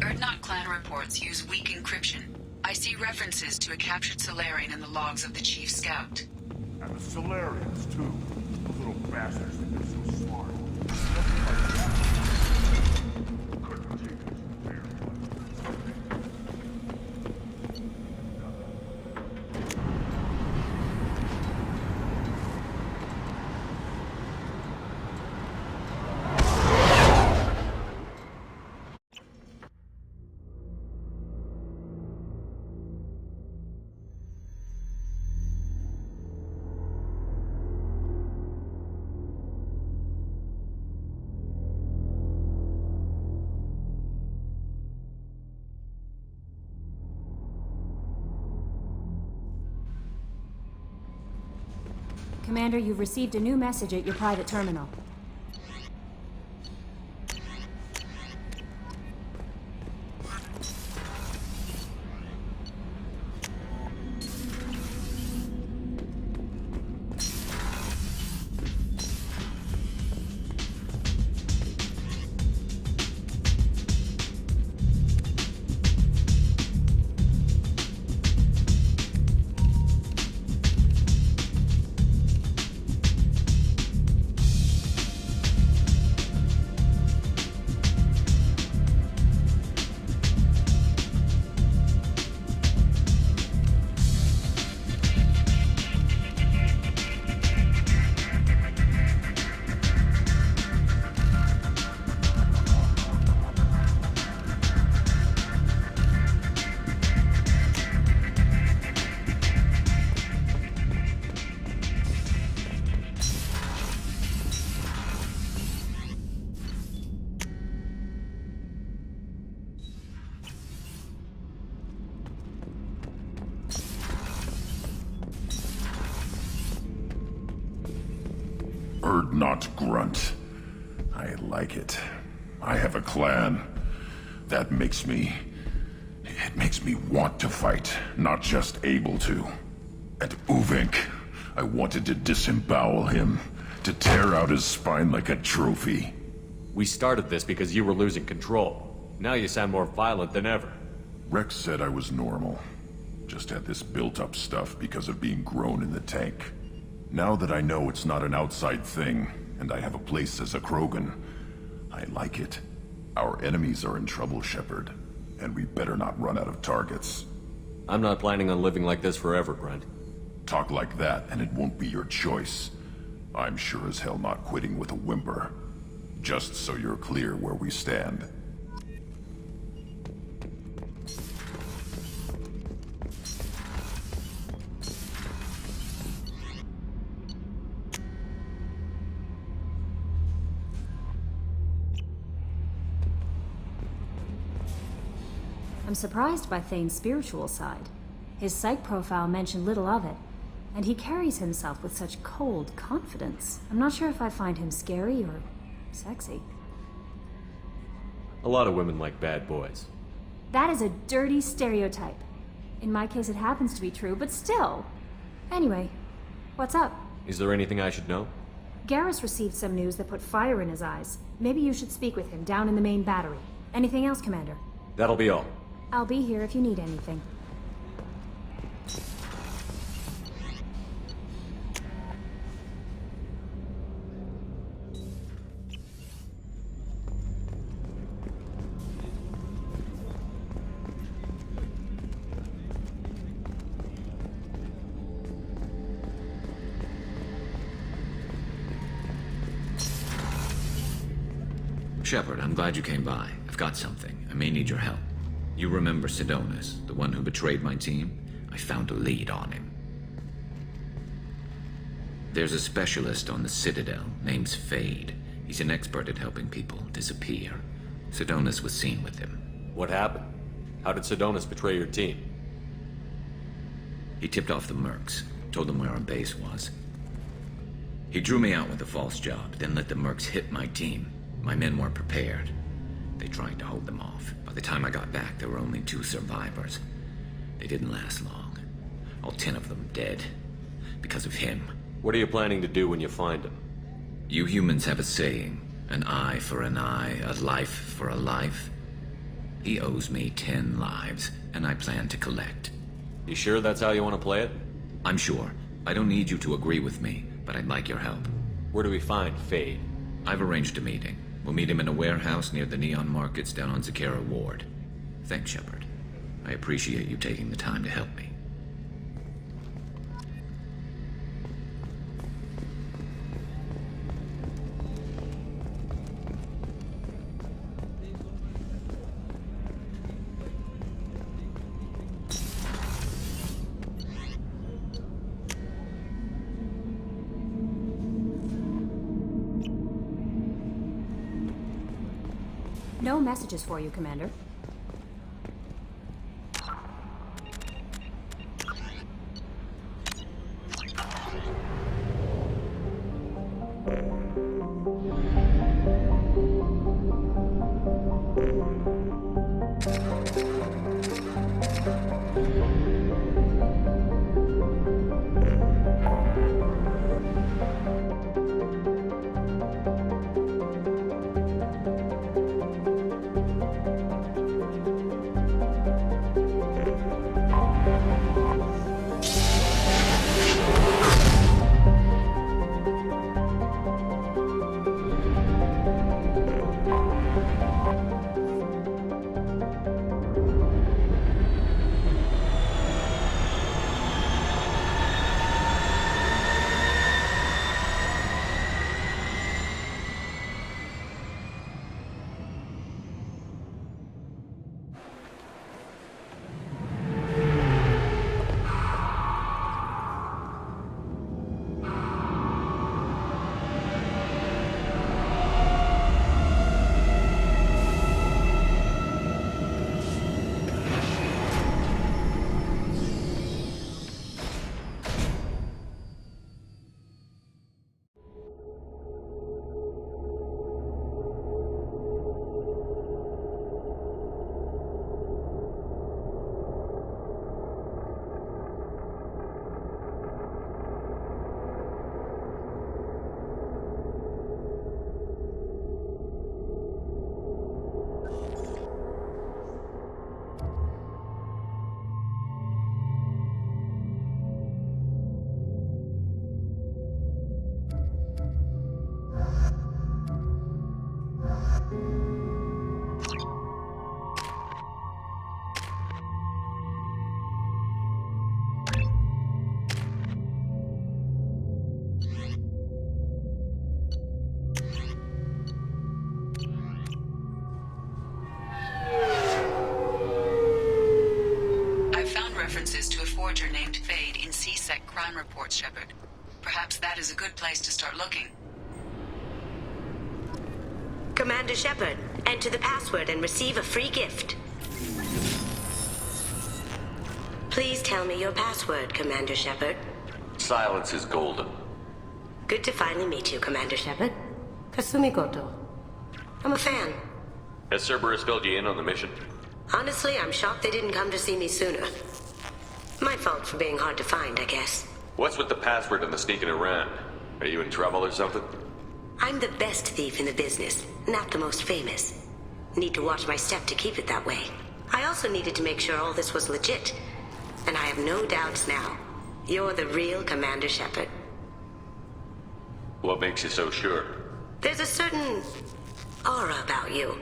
Erdnot clan reports use weak encryption. I see references to a captured Solarian in the logs of the Chief Scout. And the Solarians, too. Those little bastards think they're so smart. Couldn't take us very Commander, you've received a new message at your private terminal. Erdnot grunt. I like it. I have a clan. That makes me... It makes me want to fight, not just able to. And Uvink, I wanted to disembowel him, to tear out his spine like a trophy. We started this because you were losing control. Now you sound more violent than ever. Rex said I was normal. Just had this built-up stuff because of being grown in the tank. Now that I know it's not an outside thing, and I have a place as a Krogan, I like it. Our enemies are in trouble, Shepard, and we better not run out of targets. I'm not planning on living like this forever, Brent. Talk like that, and it won't be your choice. I'm sure as hell not quitting with a whimper. Just so you're clear where we stand. I'm surprised by Thane's spiritual side. His psych profile mentioned little of it, and he carries himself with such cold confidence. I'm not sure if I find him scary or sexy. A lot of women like bad boys. That is a dirty stereotype. In my case, it happens to be true, but still. Anyway, what's up? Is there anything I should know? Garrus received some news that put fire in his eyes. Maybe you should speak with him down in the main battery. Anything else, Commander? That'll be all. I'll be here if you need anything. Shepard, I'm glad you came by. I've got something. I may need your help. You remember Sidonus, the one who betrayed my team? I found a lead on him. There's a specialist on the Citadel, name's Fade. He's an expert at helping people disappear. Sidonus was seen with him. What happened? How did Sidonus betray your team? He tipped off the mercs, told them where our base was. He drew me out with a false job, then let the mercs hit my team. My men weren't prepared. They tried to hold them off. By the time I got back, there were only 2 survivors. They didn't last long. All 10 of them dead. Because of him. What are you planning to do when you find him? You humans have a saying. An eye for an eye, a life for a life. He owes me 10 lives, and I plan to collect. You sure that's how you want to play it? I'm sure. I don't need you to agree with me, but I'd like your help. Where do we find Fade? I've arranged a meeting. We'll meet him in a warehouse near the Neon Markets down on Zakera Ward. Thanks, Shepard. I appreciate you taking the time to help me. No messages for you, Commander. references to a forger named Fade in CSEC crime reports, Shepard. Perhaps that is a good place to start looking. Commander Shepard, enter the password and receive a free gift. Please tell me your password, Commander Shepard. Silence is golden. Good to finally meet you, Commander Shepard. Kasumi Goto. I'm a fan. Has Cerberus filled you in on the mission? Honestly, I'm shocked they didn't come to see me sooner. My fault for being hard to find, I guess. What's with the password and the sneaking around? Are you in trouble or something? I'm the best thief in the business, not the most famous. Need to watch my step to keep it that way. I also needed to make sure all this was legit. And I have no doubts now. You're the real Commander Shepard. What makes you so sure? There's a certain aura about you.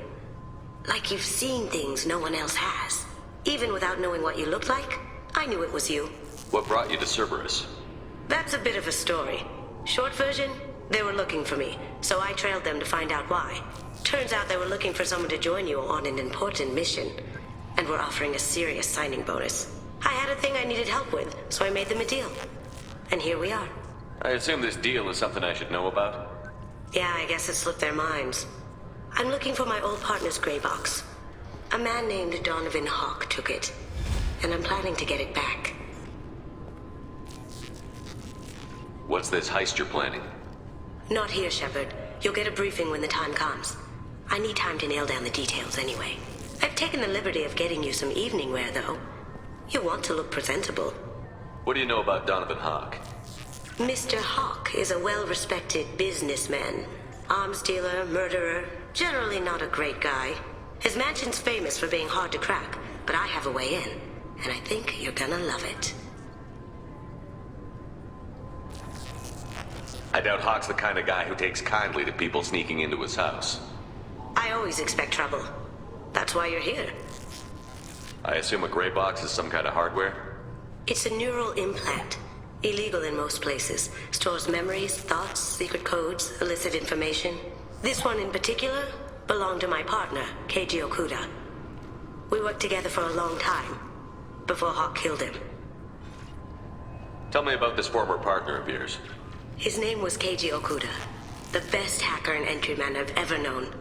Like you've seen things no one else has. Even without knowing what you looked like, I knew it was you. What brought you to Cerberus? That's a bit of a story. Short version, they were looking for me, so I trailed them to find out why. Turns out they were looking for someone to join you on an important mission, and were offering a serious signing bonus. I had a thing I needed help with, so I made them a deal. And here we are. I assume this deal is something I should know about? Yeah, I guess it slipped their minds. I'm looking for my old partner's gray box. A man named Donovan Hawk took it, and I'm planning to get it back. What's this heist you're planning? Not here, Shepard. You'll get a briefing when the time comes. I need time to nail down the details anyway. I've taken the liberty of getting you some evening wear, though. You want to look presentable. What do you know about Donovan Hawk? Mr. Hawk is a well-respected businessman. Arms dealer, murderer, generally not a great guy. His mansion's famous for being hard to crack, but I have a way in, and I think you're gonna love it. I doubt Hawk's the kind of guy who takes kindly to people sneaking into his house. I always expect trouble. That's why you're here. I assume a gray box is some kind of hardware? It's a neural implant. Illegal in most places. Stores memories, thoughts, secret codes, illicit information. This one in particular belonged to my partner, Keiji Okuda. We worked together for a long time, before Hawk killed him. Tell me about this former partner of yours. His name was Keiji Okuda, the best hacker and entryman I've ever known.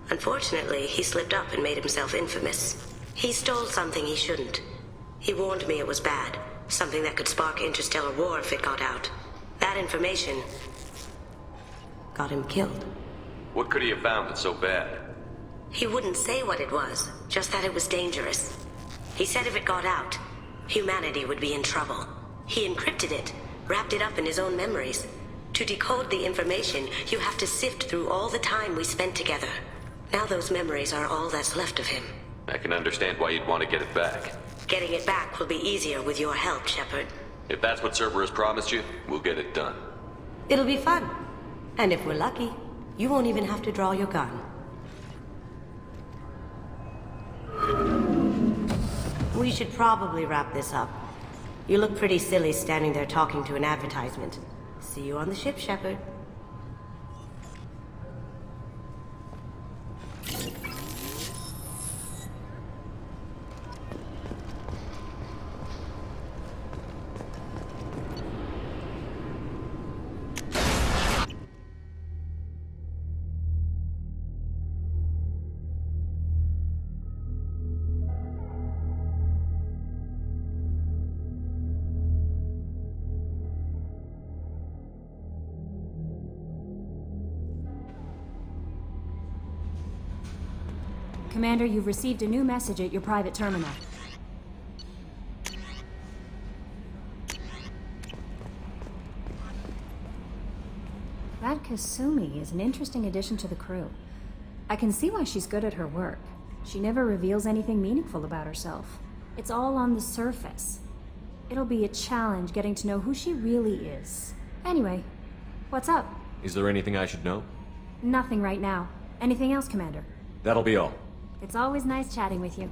Unfortunately, he slipped up and made himself infamous. He stole something he shouldn't. He warned me it was bad, something that could spark interstellar war if it got out. That information got him killed. What could he have found that's so bad? He wouldn't say what it was, just that it was dangerous. He said if it got out, humanity would be in trouble. He encrypted it, wrapped it up in his own memories. To decode the information, you have to sift through all the time we spent together. Now those memories are all that's left of him. I can understand why you'd want to get it back. Getting it back will be easier with your help, Shepard. If that's what Cerberus promised you, we'll get it done. It'll be fun. And if we're lucky, you won't even have to draw your gun. We should probably wrap this up. You look pretty silly standing there talking to an advertisement. See you on the ship, Shepard. Commander, you've received a new message at your private terminal. That Kasumi is an interesting addition to the crew. I can see why she's good at her work. She never reveals anything meaningful about herself. It's all on the surface. It'll be a challenge getting to know who she really is. Anyway, what's up? Is there anything I should know? Nothing right now. Anything else, Commander? That'll be all. It's always nice chatting with you.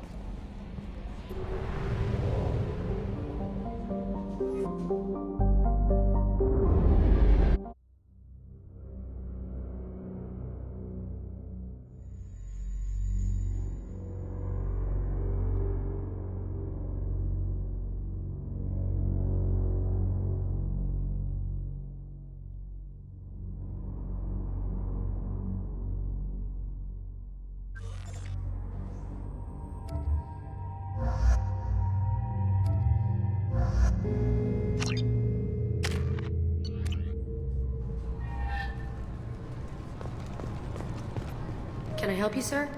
Can I help you, sir?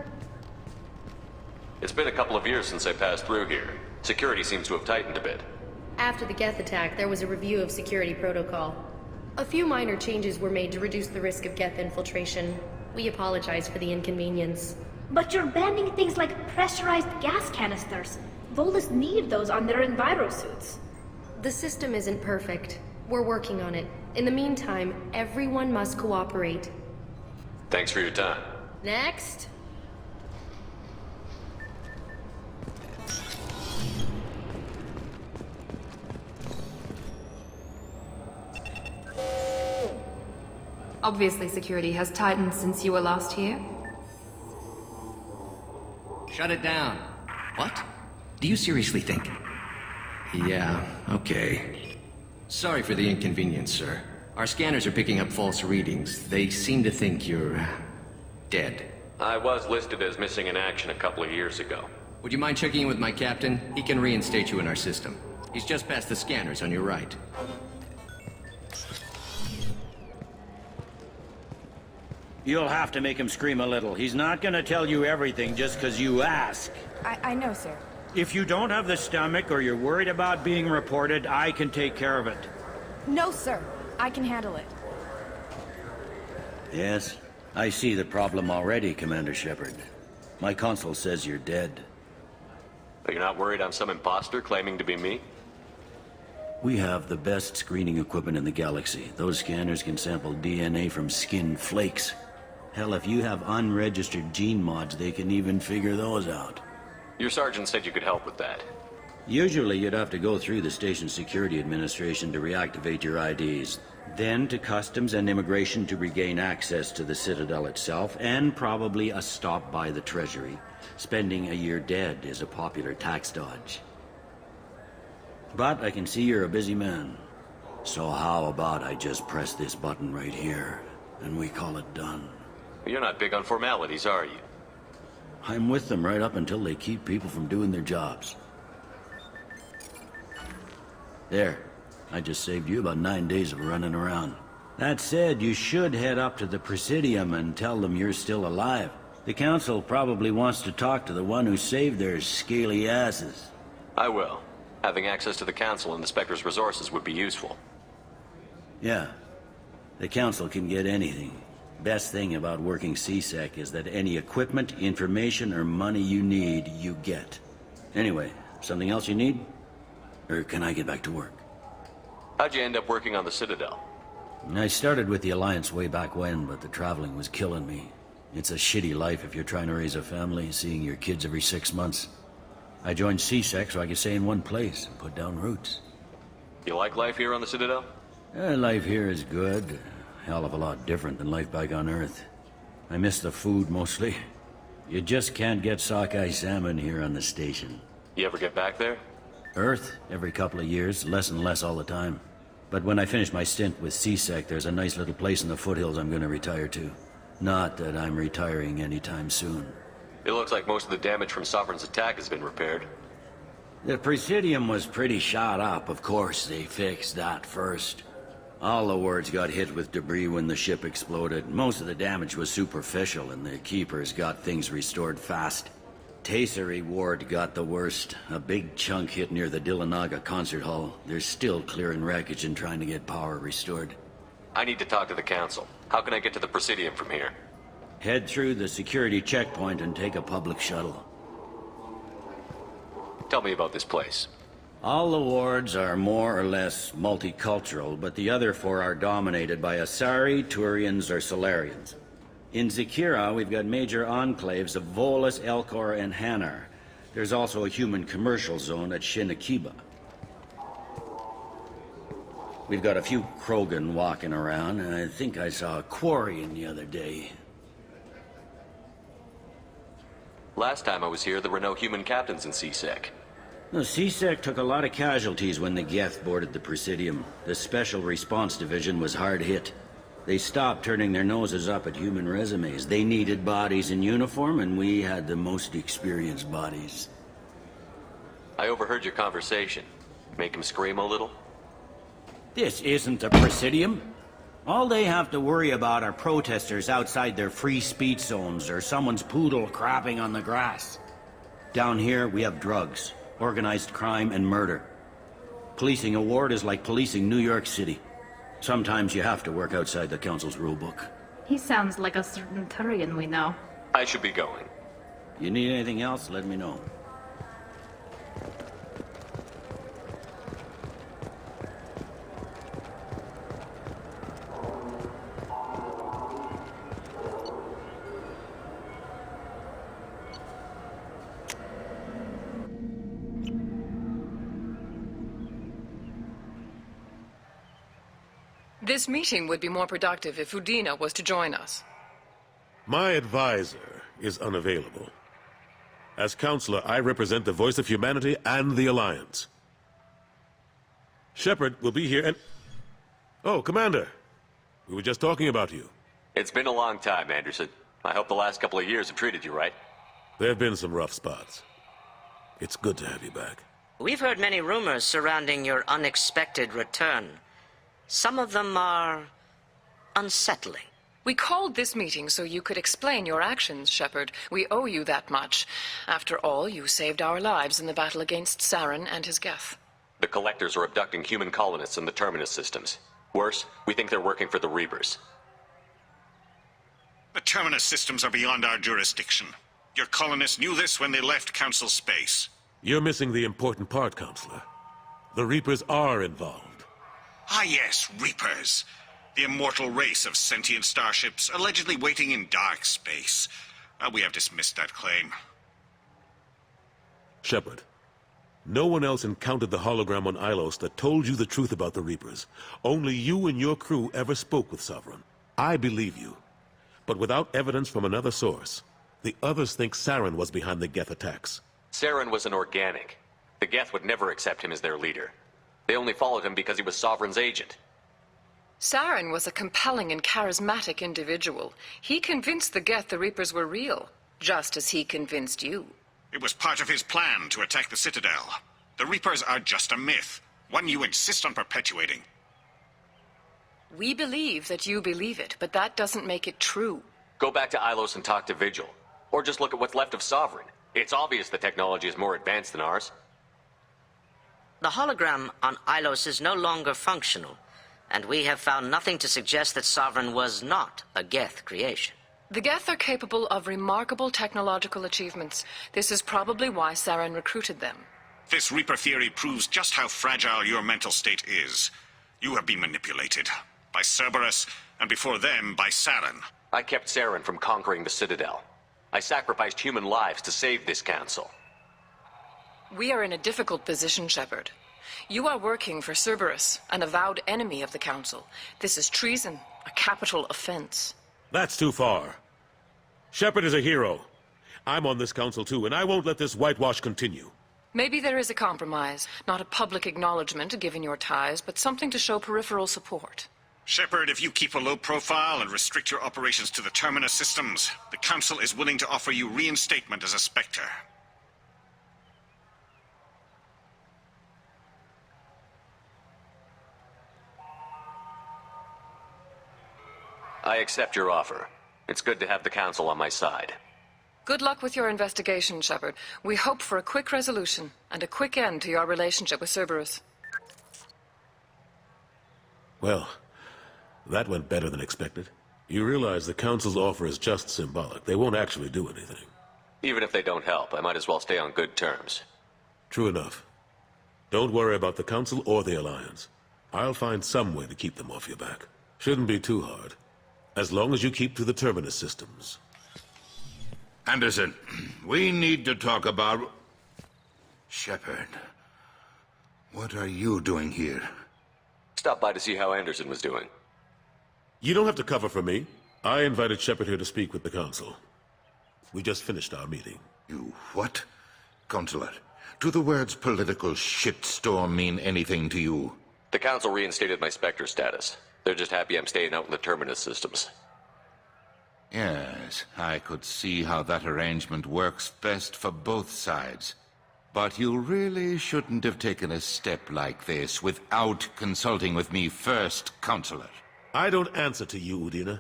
It's been a couple of years since I passed through here. Security seems to have tightened a bit. After the Geth attack, there was a review of security protocol. A few minor changes were made to reduce the risk of Geth infiltration. We apologize for the inconvenience. But you're banning things like pressurized gas canisters. Volus need those on their envirosuits. The system isn't perfect. We're working on it. In the meantime, everyone must cooperate. Thanks for your time. Next. Obviously, security has tightened since you were last here. Shut it down. What? Do you seriously think? Yeah, okay. Sorry for the inconvenience, sir. Our scanners are picking up false readings. They seem to think you're... dead. I was listed as missing in action a couple of years ago. Would you mind checking in with my captain? He can reinstate you in our system. He's just past the scanners on your right. You'll have to make him scream a little. He's not gonna tell you everything just because you ask. I know, sir. If you don't have the stomach or you're worried about being reported, I can take care of it. No, sir. I can handle it. Yes, I see the problem already, Commander Shepard. My console says you're dead. Are you not worried I'm some imposter claiming to be me? We have the best screening equipment in the galaxy. Those scanners can sample DNA from skin flakes. Hell, if you have unregistered gene mods, they can even figure those out. Your sergeant said you could help with that. Usually you'd have to go through the station security administration to reactivate your IDs, then to customs and immigration to regain access to the Citadel itself, and probably a stop by the Treasury. Spending a year dead is a popular tax dodge. But I can see you're a busy man. So how about I just press this button right here, and we call it done? You're not big on formalities, are you? I'm with them right up until they keep people from doing their jobs. There. I just saved you about 9 days of running around. That said, you should head up to the Presidium and tell them you're still alive. The Council probably wants to talk to the one who saved their scaly asses. I will. Having access to the Council and the Spectre's resources would be useful. Yeah. The Council can get anything. Best thing about working CSEC is that any equipment, information, or money you need, you get. Anyway, something else you need? Or can I get back to work? How'd you end up working on the Citadel? I started with the Alliance way back when, but the traveling was killing me. It's a shitty life if you're trying to raise a family, seeing your kids every 6 months. I joined CSEC so I could stay in one place and put down roots. You like life here on the Citadel? Life here is good. Hell of a lot different than life back on Earth. I miss the food mostly. You just can't get sockeye salmon here on the station. You ever get back there? Earth, every couple of years, less and less all the time. But when I finish my stint with CSEC, there's a nice little place in the foothills I'm gonna retire to. Not that I'm retiring anytime soon. It looks like most of the damage from Sovereign's attack has been repaired. The Presidium was pretty shot up, of course. They fixed that first. All the wards got hit with debris when the ship exploded. Most of the damage was superficial, and the Keepers got things restored fast. Tasery Ward got the worst. A big chunk hit near the Dillanaga concert hall. They're still clearing wreckage and trying to get power restored. I need to talk to the Council. How can I get to the Presidium from here? Head through the security checkpoint and take a public shuttle. Tell me about this place. All the wards are more or less multicultural, but the other 4 are dominated by Asari, Turians, or Solarians. In Zakira, we've got major enclaves of Volus, Elcor, and Hanar. There's also a human commercial zone at Shinakiba. We've got a few Krogan walking around, and I think I saw a Quarian the other day. Last time I was here, there were no human captains in CSEC. The CSEC took a lot of casualties when the Geth boarded the Presidium. The Special Response Division was hard hit. They stopped turning their noses up at human resumes. They needed bodies in uniform, and we had the most experienced bodies. I overheard your conversation. Make him scream a little? This isn't a presidium. All they have to worry about are protesters outside their free speech zones or someone's poodle crapping on the grass. Down here, we have drugs, organized crime, and murder. Policing a ward is like policing New York City. Sometimes you have to work outside the Council's rulebook. He sounds like a certain Turian we know. I should be going. You need anything else, let me know. This meeting would be more productive if Udina was to join us. My advisor is unavailable. As counselor, I represent the voice of humanity and the Alliance. Shepard will be here and... Oh, Commander. We were just talking about you. It's been a long time, Anderson. I hope the last couple of years have treated you right. There have been some rough spots. It's good to have you back. We've heard many rumors surrounding your unexpected return. Some of them are unsettling. We called this meeting so you could explain your actions, Shepard. We owe you that much. After all, you saved our lives in the battle against Saren and his Geth. The Collectors are abducting human colonists in the Terminus systems. Worse, we think they're working for the Reapers. The Terminus systems are beyond our jurisdiction. Your colonists knew this when they left Council space. You're missing the important part, Counselor. The Reapers are involved. Ah yes, Reapers. The immortal race of sentient starships allegedly waiting in dark space. We have dismissed that claim. Shepard, no one else encountered the hologram on Ilos that told you the truth about the Reapers. Only you and your crew ever spoke with Sovereign. I believe you. But without evidence from another source, the others think Saren was behind the Geth attacks. Saren was an organic. The Geth would never accept him as their leader. They only followed him because he was Sovereign's agent. Saren was a compelling and charismatic individual. He convinced the Geth the Reapers were real, just as he convinced you. It was part of his plan to attack the Citadel. The Reapers are just a myth, one you insist on perpetuating. We believe that you believe it, but that doesn't make it true. Go back to Ilos and talk to Vigil. Or just look at what's left of Sovereign. It's obvious the technology is more advanced than ours. The hologram on Ilos is no longer functional, and we have found nothing to suggest that Sovereign was not a Geth creation. The Geth are capable of remarkable technological achievements. This is probably why Saren recruited them. This Reaper theory proves just how fragile your mental state is. You have been manipulated. By Cerberus, and before them, by Saren. I kept Saren from conquering the Citadel. I sacrificed human lives to save this council. We are in a difficult position, Shepard. You are working for Cerberus, an avowed enemy of the Council. This is treason, a capital offense. That's too far. Shepard is a hero. I'm on this council too, and I won't let this whitewash continue. Maybe there is a compromise. Not a public acknowledgement given your ties, but something to show peripheral support. Shepard, if you keep a low profile and restrict your operations to the Terminus systems, the Council is willing to offer you reinstatement as a Spectre. I accept your offer. It's good to have the Council on my side. Good luck with your investigation, Shepard. We hope for a quick resolution and a quick end to your relationship with Cerberus. Well, that went better than expected. You realize the Council's offer is just symbolic. They won't actually do anything. Even if they don't help, I might as well stay on good terms. True enough. Don't worry about the Council or the Alliance. I'll find some way to keep them off your back. Shouldn't be too hard. As long as you keep to the Terminus systems. Anderson, we need to talk about... Shepard, what are you doing here? Stop by to see how Anderson was doing. You don't have to cover for me. I invited Shepard here to speak with the Council. We just finished our meeting. You what? Counselor, do the words political shitstorm mean anything to you? The Council reinstated my Spectre status. They're just happy I'm staying out in the Terminus systems. Yes, I could see how that arrangement works best for both sides. But you really shouldn't have taken a step like this without consulting with me first, Consulate. I don't answer to you, Udina.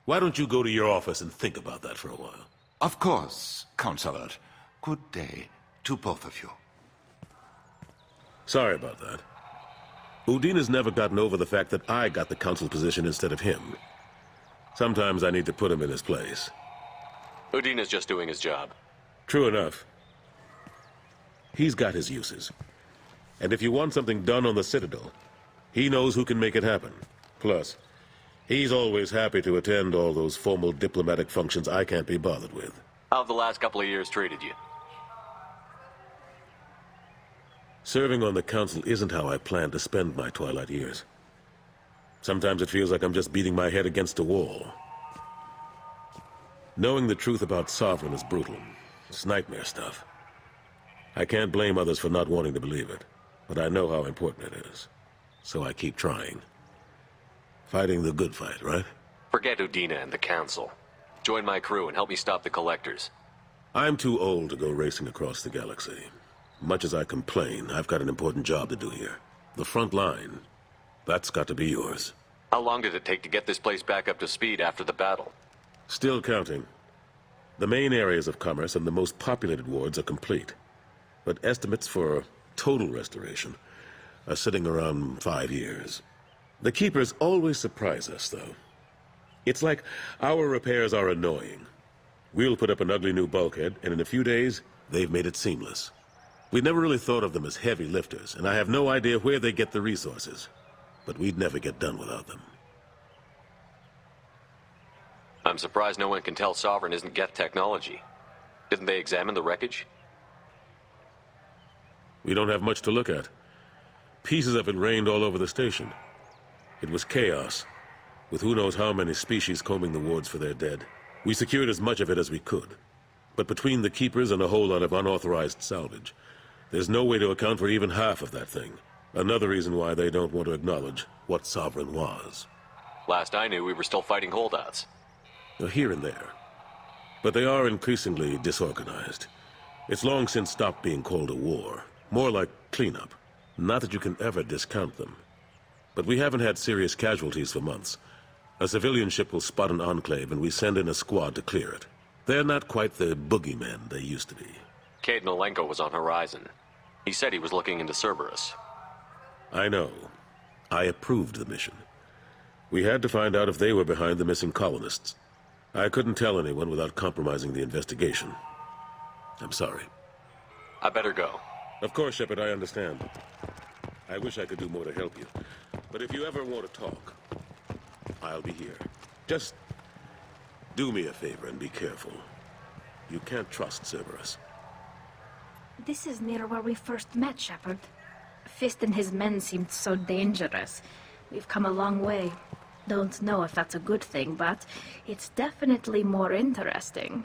Why don't you go to your office and think about that for a while? Of course, Consulate. Good day to both of you. Sorry about that. Udina's never gotten over the fact that I got the council position instead of him. Sometimes I need to put him in his place. Udina's just doing his job. True enough. He's got his uses. And if you want something done on the Citadel, he knows who can make it happen. Plus, he's always happy to attend all those formal diplomatic functions I can't be bothered with. How have the last couple of years treated you? Serving on the council isn't how I plan to spend my twilight years. Sometimes it feels like I'm just beating my head against a wall. Knowing the truth about Sovereign is brutal. It's nightmare stuff. I can't blame others for not wanting to believe it, but I know how important it is. So I keep trying. Fighting the good fight, right? Forget Udina and the Council. Join my crew and help me stop the Collectors. I'm too old to go racing across the galaxy. Much as I complain, I've got an important job to do here. The front line. That's got to be yours. How long did it take to get this place back up to speed after the battle? Still counting. The main areas of commerce and the most populated wards are complete. But estimates for total restoration are sitting around 5 years. The Keepers always surprise us, though. It's like our repairs are annoying. We'll put up an ugly new bulkhead, and in a few days, they've made it seamless. We never really thought of them as heavy lifters, and I have no idea where they get the resources. But we'd never get done without them. I'm surprised no one can tell Sovereign isn't Geth technology. Didn't they examine the wreckage? We don't have much to look at. Pieces of it rained all over the station. It was chaos, with who knows how many species combing the wards for their dead. We secured as much of it as we could. But between the Keepers and a whole lot of unauthorized salvage, there's no way to account for even half of that thing. Another reason why they don't want to acknowledge what Sovereign was. Last I knew, we were still fighting holdouts. Here and there. But they are increasingly disorganized. It's long since stopped being called a war. More like cleanup. Not that you can ever discount them. But we haven't had serious casualties for months. A civilian ship will spot an enclave and we send in a squad to clear it. They're not quite the boogeymen they used to be. Cade Nolenko was on Horizon. He said he was looking into Cerberus. I know. I approved the mission. We had to find out if they were behind the missing colonists. I couldn't tell anyone without compromising the investigation. I'm sorry. I better go. Of course, Shepard, I understand. I wish I could do more to help you. But if you ever want to talk, I'll be here. Just do me a favor and be careful. You can't trust Cerberus. This is near where we first met, Shepard. Fist and his men seemed so dangerous. We've come a long way. Don't know if that's a good thing, but it's definitely more interesting.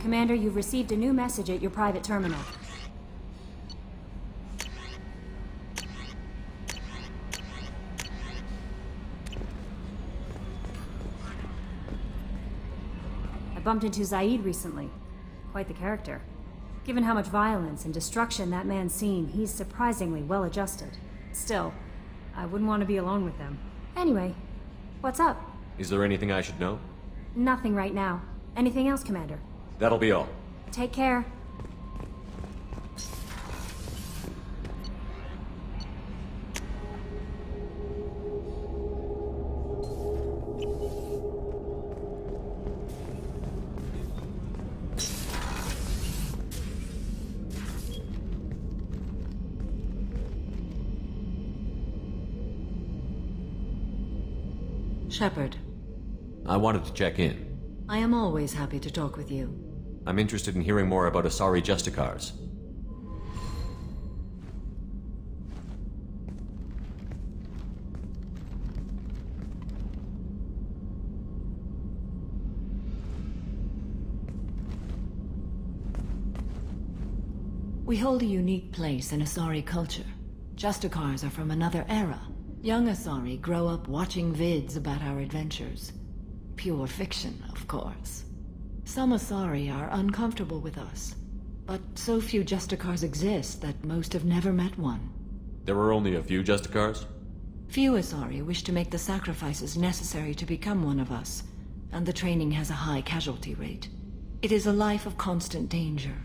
Commander, you've received a new message at your private terminal. I bumped into Zaid recently. Quite the character. Given how much violence and destruction that man's seen, he's surprisingly well adjusted. Still, I wouldn't want to be alone with them. Anyway, what's up? Is there anything I should know? Nothing right now. Anything else, Commander? That'll be all. Take care. Shepard, I wanted to check in. I am always happy to talk with you. I'm interested in hearing more about Asari Justicars. We hold a unique place in Asari culture. Justicars are from another era. Young Asari grow up watching vids about our adventures. Pure fiction, of course. Some Asari are uncomfortable with us, but so few Justicars exist that most have never met one. There were only a few Justicars? Few Asari wish to make the sacrifices necessary to become one of us, and the training has a high casualty rate. It is a life of constant danger.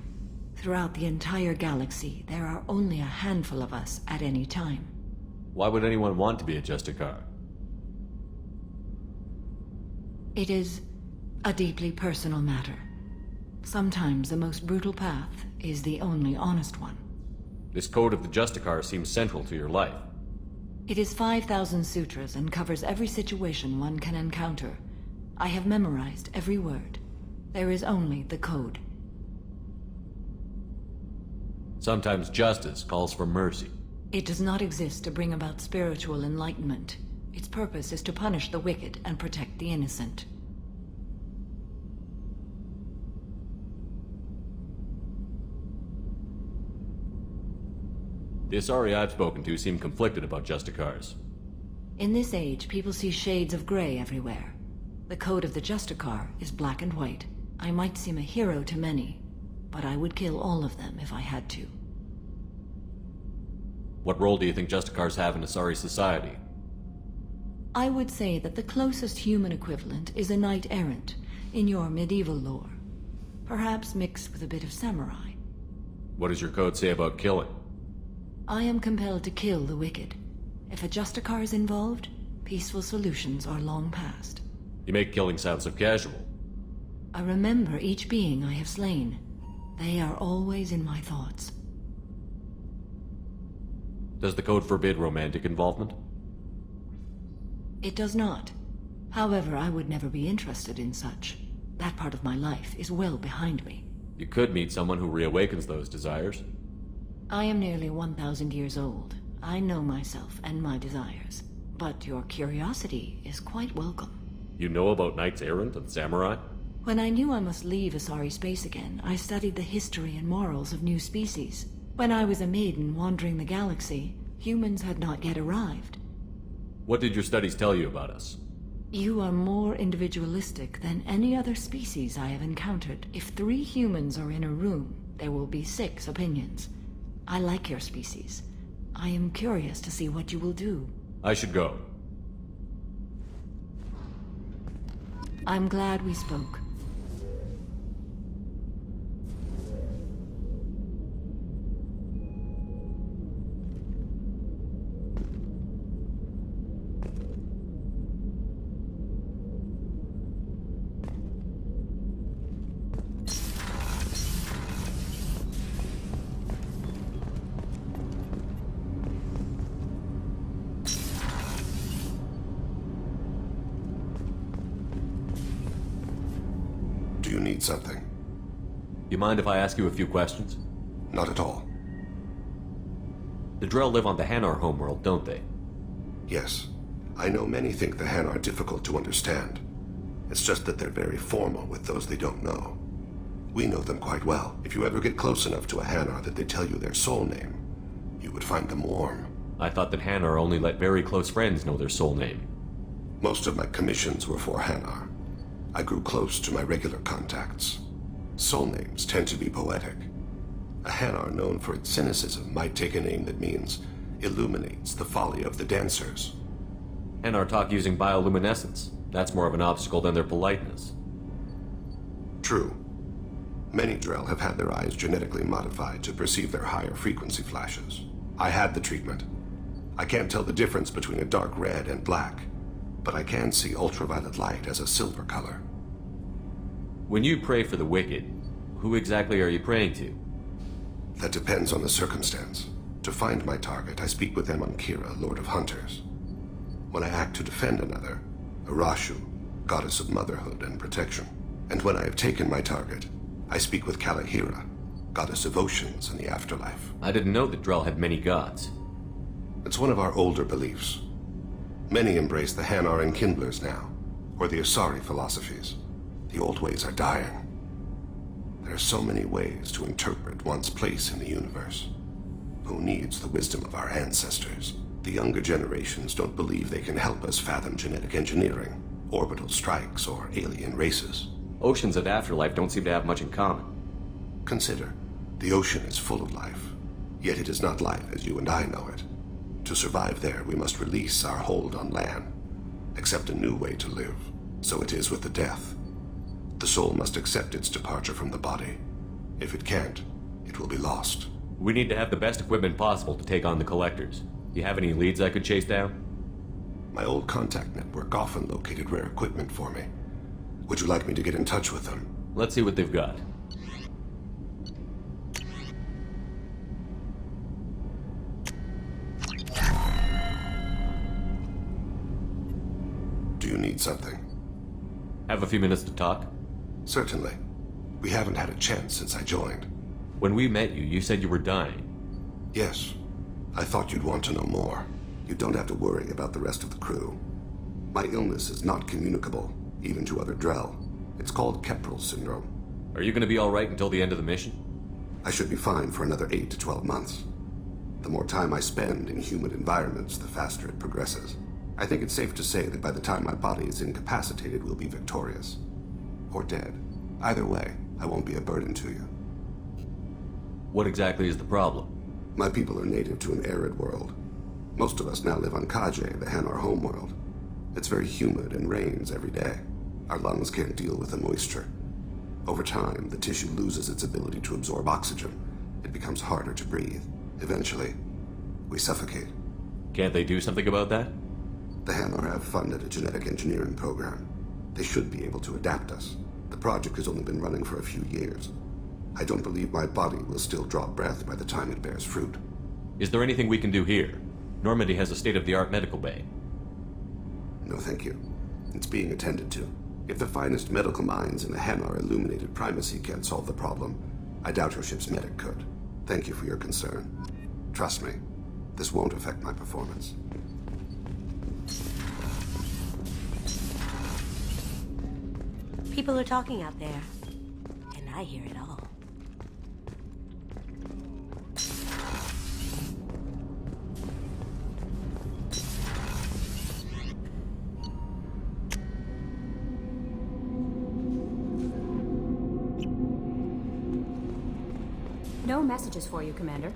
Throughout the entire galaxy, there are only a handful of us at any time. Why would anyone want to be a Justicar? It is a deeply personal matter. Sometimes the most brutal path is the only honest one. This code of the Justicar seems central to your life. It is 5,000 sutras and covers every situation one can encounter. I have memorized every word. There is only the code. Sometimes justice calls for mercy. It does not exist to bring about spiritual enlightenment. Its purpose is to punish the wicked and protect the innocent. The Asari I've spoken to seem conflicted about Justicars. In this age, people see shades of gray everywhere. The code of the Justicar is black and white. I might seem a hero to many, but I would kill all of them if I had to. What role do you think Justicars have in Asari society? I would say that the closest human equivalent is a knight-errant in your medieval lore. Perhaps mixed with a bit of samurai. What does your code say about killing? I am compelled to kill the wicked. If a Justicar is involved, peaceful solutions are long past. You make killing sound so casual. I remember each being I have slain. They are always in my thoughts. Does the code forbid romantic involvement? It does not. However, I would never be interested in such. That part of my life is well behind me. You could meet someone who reawakens those desires. I am nearly 1,000 years old. I know myself and my desires. But your curiosity is quite welcome. You know about knights errant and samurai? When I knew I must leave Asari space again, I studied the history and morals of new species. When I was a maiden wandering the galaxy, humans had not yet arrived. What did your studies tell you about us? You are more individualistic than any other species I have encountered. If 3 humans are in a room, there will be 6 opinions. I like your species. I am curious to see what you will do. I should go. I'm glad we spoke. Do you need something? You mind if I ask you a few questions? Not at all. The Drell live on the Hanar homeworld, don't they? Yes. I know many think the Han are difficult to understand. It's just that they're very formal with those they don't know. We know them quite well. If you ever get close enough to a Hanar that they tell you their soul name, you would find them warm. I thought that Hanar only let very close friends know their soul name. Most of my commissions were for Hanar. I grew close to my regular contacts. Soul names tend to be poetic. A Hanar known for its cynicism might take a name that means illuminates the folly of the dancers. Hanar talk using bioluminescence. That's more of an obstacle than their politeness. True. Many Drell have had their eyes genetically modified to perceive their higher frequency flashes. I had the treatment. I can't tell the difference between a dark red and black, but I can see ultraviolet light as a silver color. When you pray for the wicked, who exactly are you praying to? That depends on the circumstance. To find my target, I speak with them on Kira, Lord of Hunters. When I act to defend another, Arashu, goddess of motherhood and protection. And when I have taken my target, I speak with Kalahira, goddess of oceans and the afterlife. I didn't know that Drell had many gods. It's one of our older beliefs. Many embrace the Hanar and Kindlers now, or the Asari philosophies. The old ways are dying. There are so many ways to interpret one's place in the universe. Who needs the wisdom of our ancestors? The younger generations don't believe they can help us fathom genetic engineering, orbital strikes, or alien races. Oceans and afterlife don't seem to have much in common. Consider, the ocean is full of life, yet it is not life as you and I know it. To survive there, we must release our hold on land, accept a new way to live. So it is with the death. The soul must accept its departure from the body. If it can't, it will be lost. We need to have the best equipment possible to take on the Collectors. Do you have any leads I could chase down? My old contact network often located rare equipment for me. Would you like me to get in touch with them? Let's see what they've got. Do you need something? Have a few minutes to talk? Certainly. We haven't had a chance since I joined. When we met you, you said you were dying. Yes. I thought you'd want to know more. You don't have to worry about the rest of the crew. My illness is not communicable, even to other Drell. It's called Keprel syndrome. Are you going to be all right until the end of the mission? I should be fine for another 8 to 12 months. The more time I spend in humid environments, the faster it progresses. I think it's safe to say that by the time my body is incapacitated, we'll be victorious. Or dead. Either way, I won't be a burden to you. What exactly is the problem? My people are native to an arid world. Most of us now live on Kaje, the Hanar homeworld. It's very humid and rains every day. Our lungs can't deal with the moisture. Over time, the tissue loses its ability to absorb oxygen. It becomes harder to breathe. Eventually, we suffocate. Can't they do something about that? The Hanar have funded a genetic engineering program. They should be able to adapt us. The project has only been running for a few years. I don't believe my body will still draw breath by the time it bears fruit. Is there anything we can do here? Normandy has a state-of-the-art medical bay. No, thank you. It's being attended to. If the finest medical minds in the Hanar illuminated primacy can't solve the problem, I doubt your ship's medic could. Thank you for your concern. Trust me, this won't affect my performance. People are talking out there, and I hear it all. No messages for you, Commander.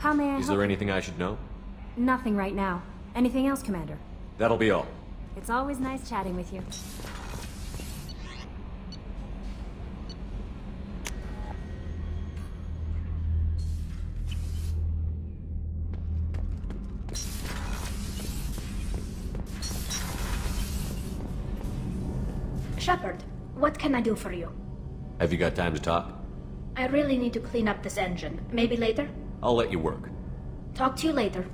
How may I Is help there you? anything I should know? Nothing right now. Anything else, Commander? That'll be all. It's always nice chatting with you. Shepard, what can I do for you? Have you got time to talk? I really need to clean up this engine. Maybe later? I'll let you work. Talk to you later.